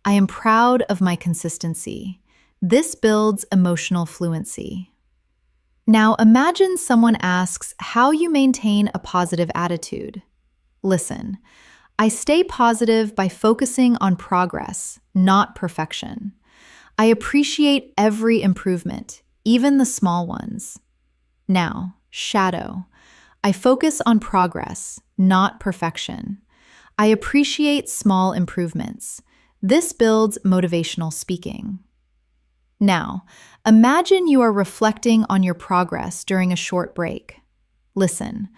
I am proud of my consistency. This builds emotional fluency. Now imagine someone asks how you maintain a positive attitude. Listen, I stay positive by focusing on progress, not perfection. I appreciate every improvement, even the small ones. Now, shadow. I focus on progress, not perfection. I appreciate small improvements. This builds motivational speaking. Now, imagine you are reflecting on your progress during a short break. Listen,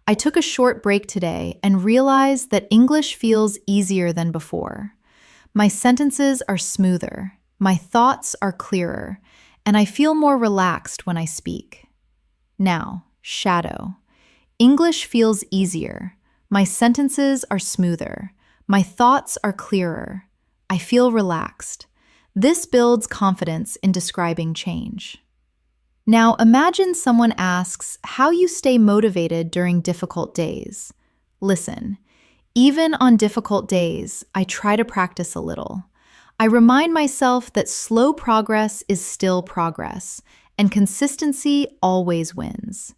I took a short break today and realized that English feels easier than before. My sentences are smoother, my thoughts are clearer, and I feel more relaxed when I speak. Now, shadow. English feels easier. My sentences are smoother. My thoughts are clearer. I feel relaxed. This builds confidence in describing change. Now imagine someone asks how you stay motivated during difficult days. Listen, even on difficult days, I try to practice a little. I remind myself that slow progress is still progress, and consistency always wins.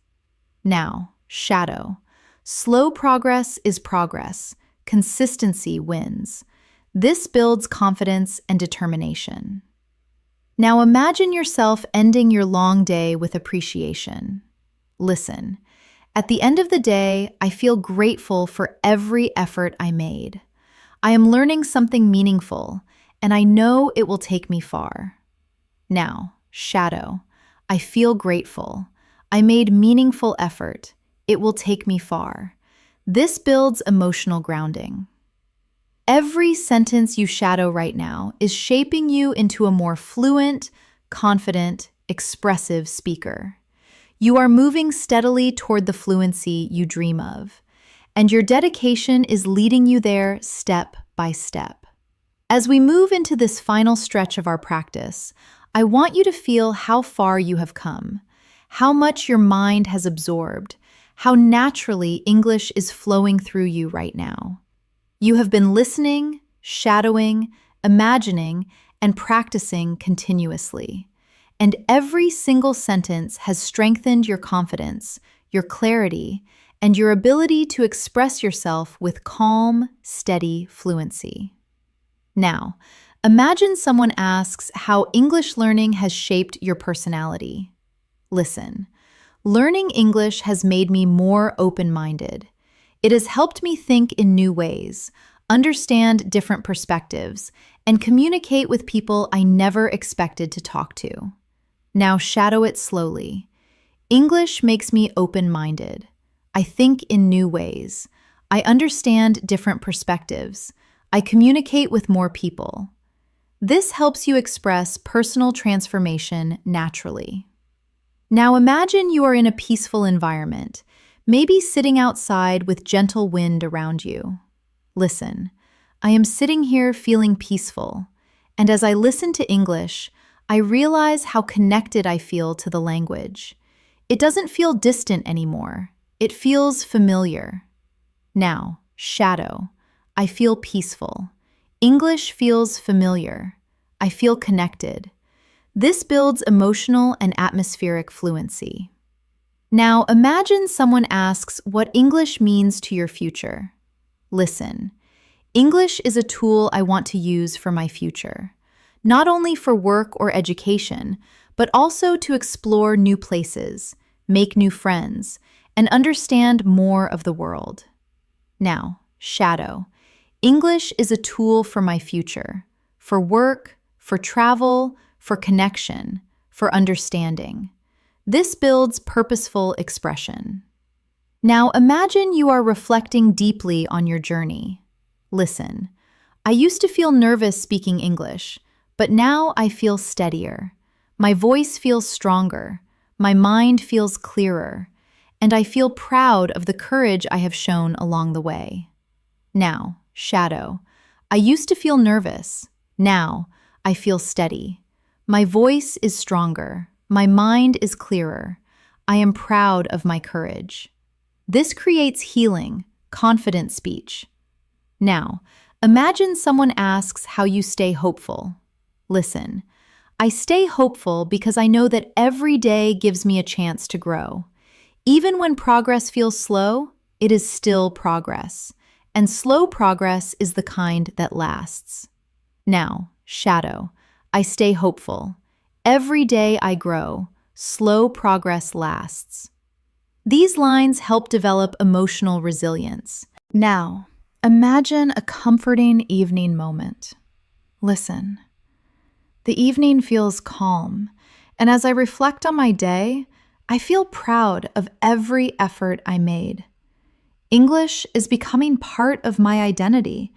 Now, shadow. Slow progress is progress. Consistency wins. This builds confidence and determination. Now imagine yourself ending your long day with appreciation. Listen, at the end of the day, I feel grateful for every effort I made. I am learning something meaningful, and I know it will take me far. Now, shadow. I feel grateful. I made meaningful effort. It will take me far. This builds emotional grounding. Every sentence you shadow right now is shaping you into a more fluent, confident, expressive speaker. You are moving steadily toward the fluency you dream of, and your dedication is leading you there step by step. As we move into this final stretch of our practice, I want you to feel how far you have come, how much your mind has absorbed, how naturally English is flowing through you right now. You have been listening, shadowing, imagining, and practicing continuously. And every single sentence has strengthened your confidence, your clarity, and your ability to express yourself with calm, steady fluency. Now, imagine someone asks how English learning has shaped your personality. Listen, learning English has made me more open-minded. It has helped me think in new ways, understand different perspectives, and communicate with people I never expected to talk to. Now shadow it slowly. English makes me open-minded. I think in new ways. I understand different perspectives. I communicate with more people. This helps you express personal transformation naturally. Now imagine you are in a peaceful environment, maybe sitting outside with gentle wind around you. Listen, I am sitting here feeling peaceful, and as I listen to English, I realize how connected I feel to the language. It doesn't feel distant anymore. It feels familiar. Now, shadow. I feel peaceful. English feels familiar. I feel connected. This builds emotional and atmospheric fluency. Now, imagine someone asks what English means to your future. Listen, English is a tool I want to use for my future, not only for work or education, but also to explore new places, make new friends, and understand more of the world. Now, shadow. English is a tool for my future, for work, for travel, for connection, for understanding. This builds purposeful expression. Now imagine you are reflecting deeply on your journey. Listen, I used to feel nervous speaking English, but now I feel steadier. My voice feels stronger, my mind feels clearer, and I feel proud of the courage I have shown along the way. Now, shadow. I used to feel nervous. Now, I feel steady. My voice is stronger. My mind is clearer. I am proud of my courage. This creates healing, confident speech. Now, imagine someone asks how you stay hopeful. Listen, I stay hopeful because I know that every day gives me a chance to grow. Even when progress feels slow, it is still progress. And slow progress is the kind that lasts. Now, shadow. I stay hopeful. Every day I grow. Slow progress lasts. These lines help develop emotional resilience. Now, imagine a comforting evening moment. Listen. The evening feels calm, and as I reflect on my day, I feel proud of every effort I made. English is becoming part of my identity,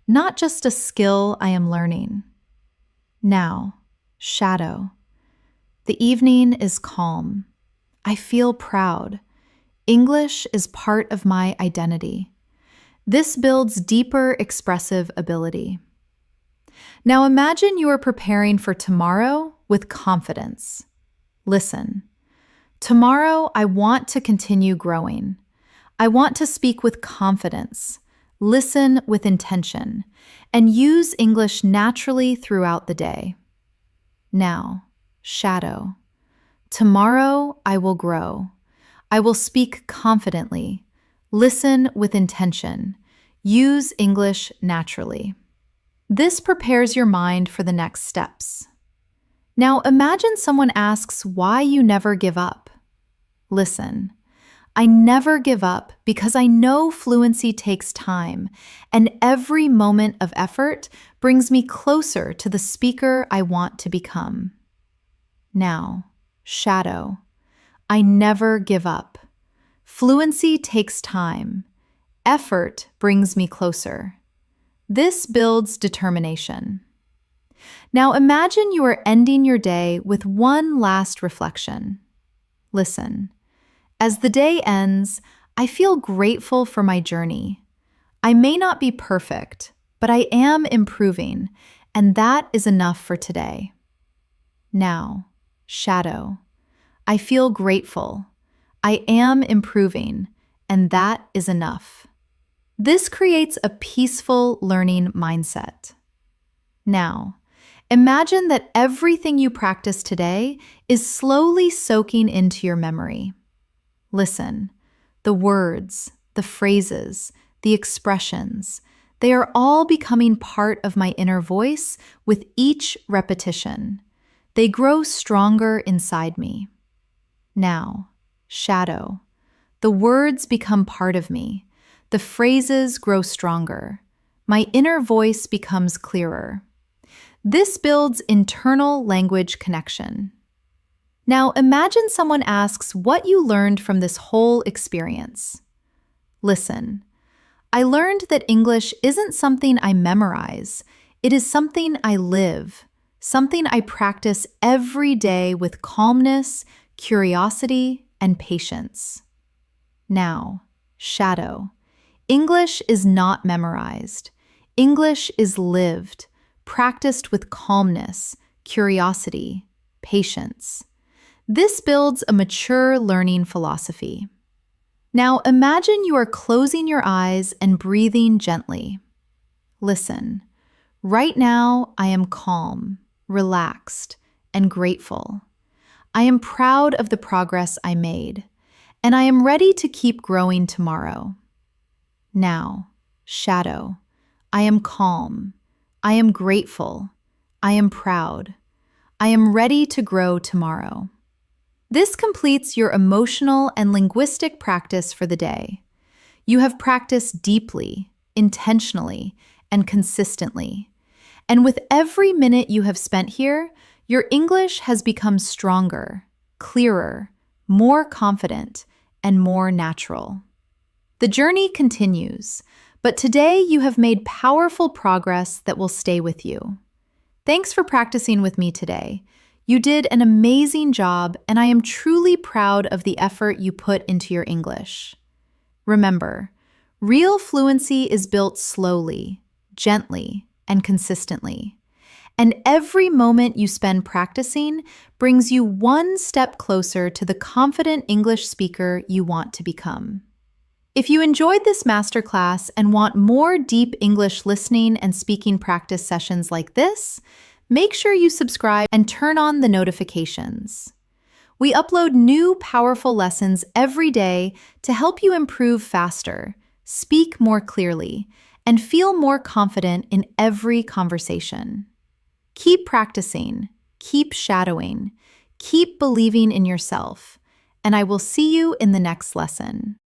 not just a skill I am learning. Now, shadow. The evening is calm. I feel proud. English is part of my identity. This builds deeper expressive ability. Now imagine you are preparing for tomorrow with confidence. Listen. Tomorrow, I want to continue growing. I want to speak with confidence, listen with intention, and use English naturally throughout the day. Now, shadow. Tomorrow, I will grow. I will speak confidently, listen with intention, use English naturally. This prepares your mind for the next steps. Now imagine someone asks why you never give up. Listen, I never give up because I know fluency takes time, and every moment of effort brings me closer to the speaker I want to become. Now, shadow. I never give up. Fluency takes time. Effort brings me closer. This builds determination. Now imagine you are ending your day with one last reflection. Listen. As the day ends, I feel grateful for my journey. I may not be perfect, but I am improving, and that is enough for today. Now, shadow. I feel grateful. I am improving, and that is enough. This creates a peaceful learning mindset. Now, imagine that everything you practice today is slowly soaking into your memory. Listen, the words, the phrases, the expressions, they are all becoming part of my inner voice with each repetition. They grow stronger inside me. Now, shadow. The words become part of me. The phrases grow stronger. My inner voice becomes clearer. This builds internal language connection. Now imagine someone asks what you learned from this whole experience. Listen, I learned that English isn't something I memorize. It is something I live, something I practice every day with calmness, curiosity, and patience. Now, shadow. English is not memorized. English is lived, practiced with calmness, curiosity, patience. This builds a mature learning philosophy. Now imagine you are closing your eyes and breathing gently. Listen, right now I am calm, relaxed, and grateful. I am proud of the progress I made, and I am ready to keep growing tomorrow. Now, shadow, I am calm. I am grateful. I am proud. I am ready to grow tomorrow. This completes your emotional and linguistic practice for the day. You have practiced deeply, intentionally, and consistently. And with every minute you have spent here, your English has become stronger, clearer, more confident, and more natural. The journey continues, but today you have made powerful progress that will stay with you. Thanks for practicing with me today. You did an amazing job, and I am truly proud of the effort you put into your English. Remember, real fluency is built slowly, gently, and consistently. And every moment you spend practicing brings you one step closer to the confident English speaker you want to become. If you enjoyed this masterclass and want more deep English listening and speaking practice sessions like this, make sure you subscribe and turn on the notifications. We upload new powerful lessons every day to help you improve faster, speak more clearly, and feel more confident in every conversation. Keep practicing, keep shadowing, keep believing in yourself, and I will see you in the next lesson.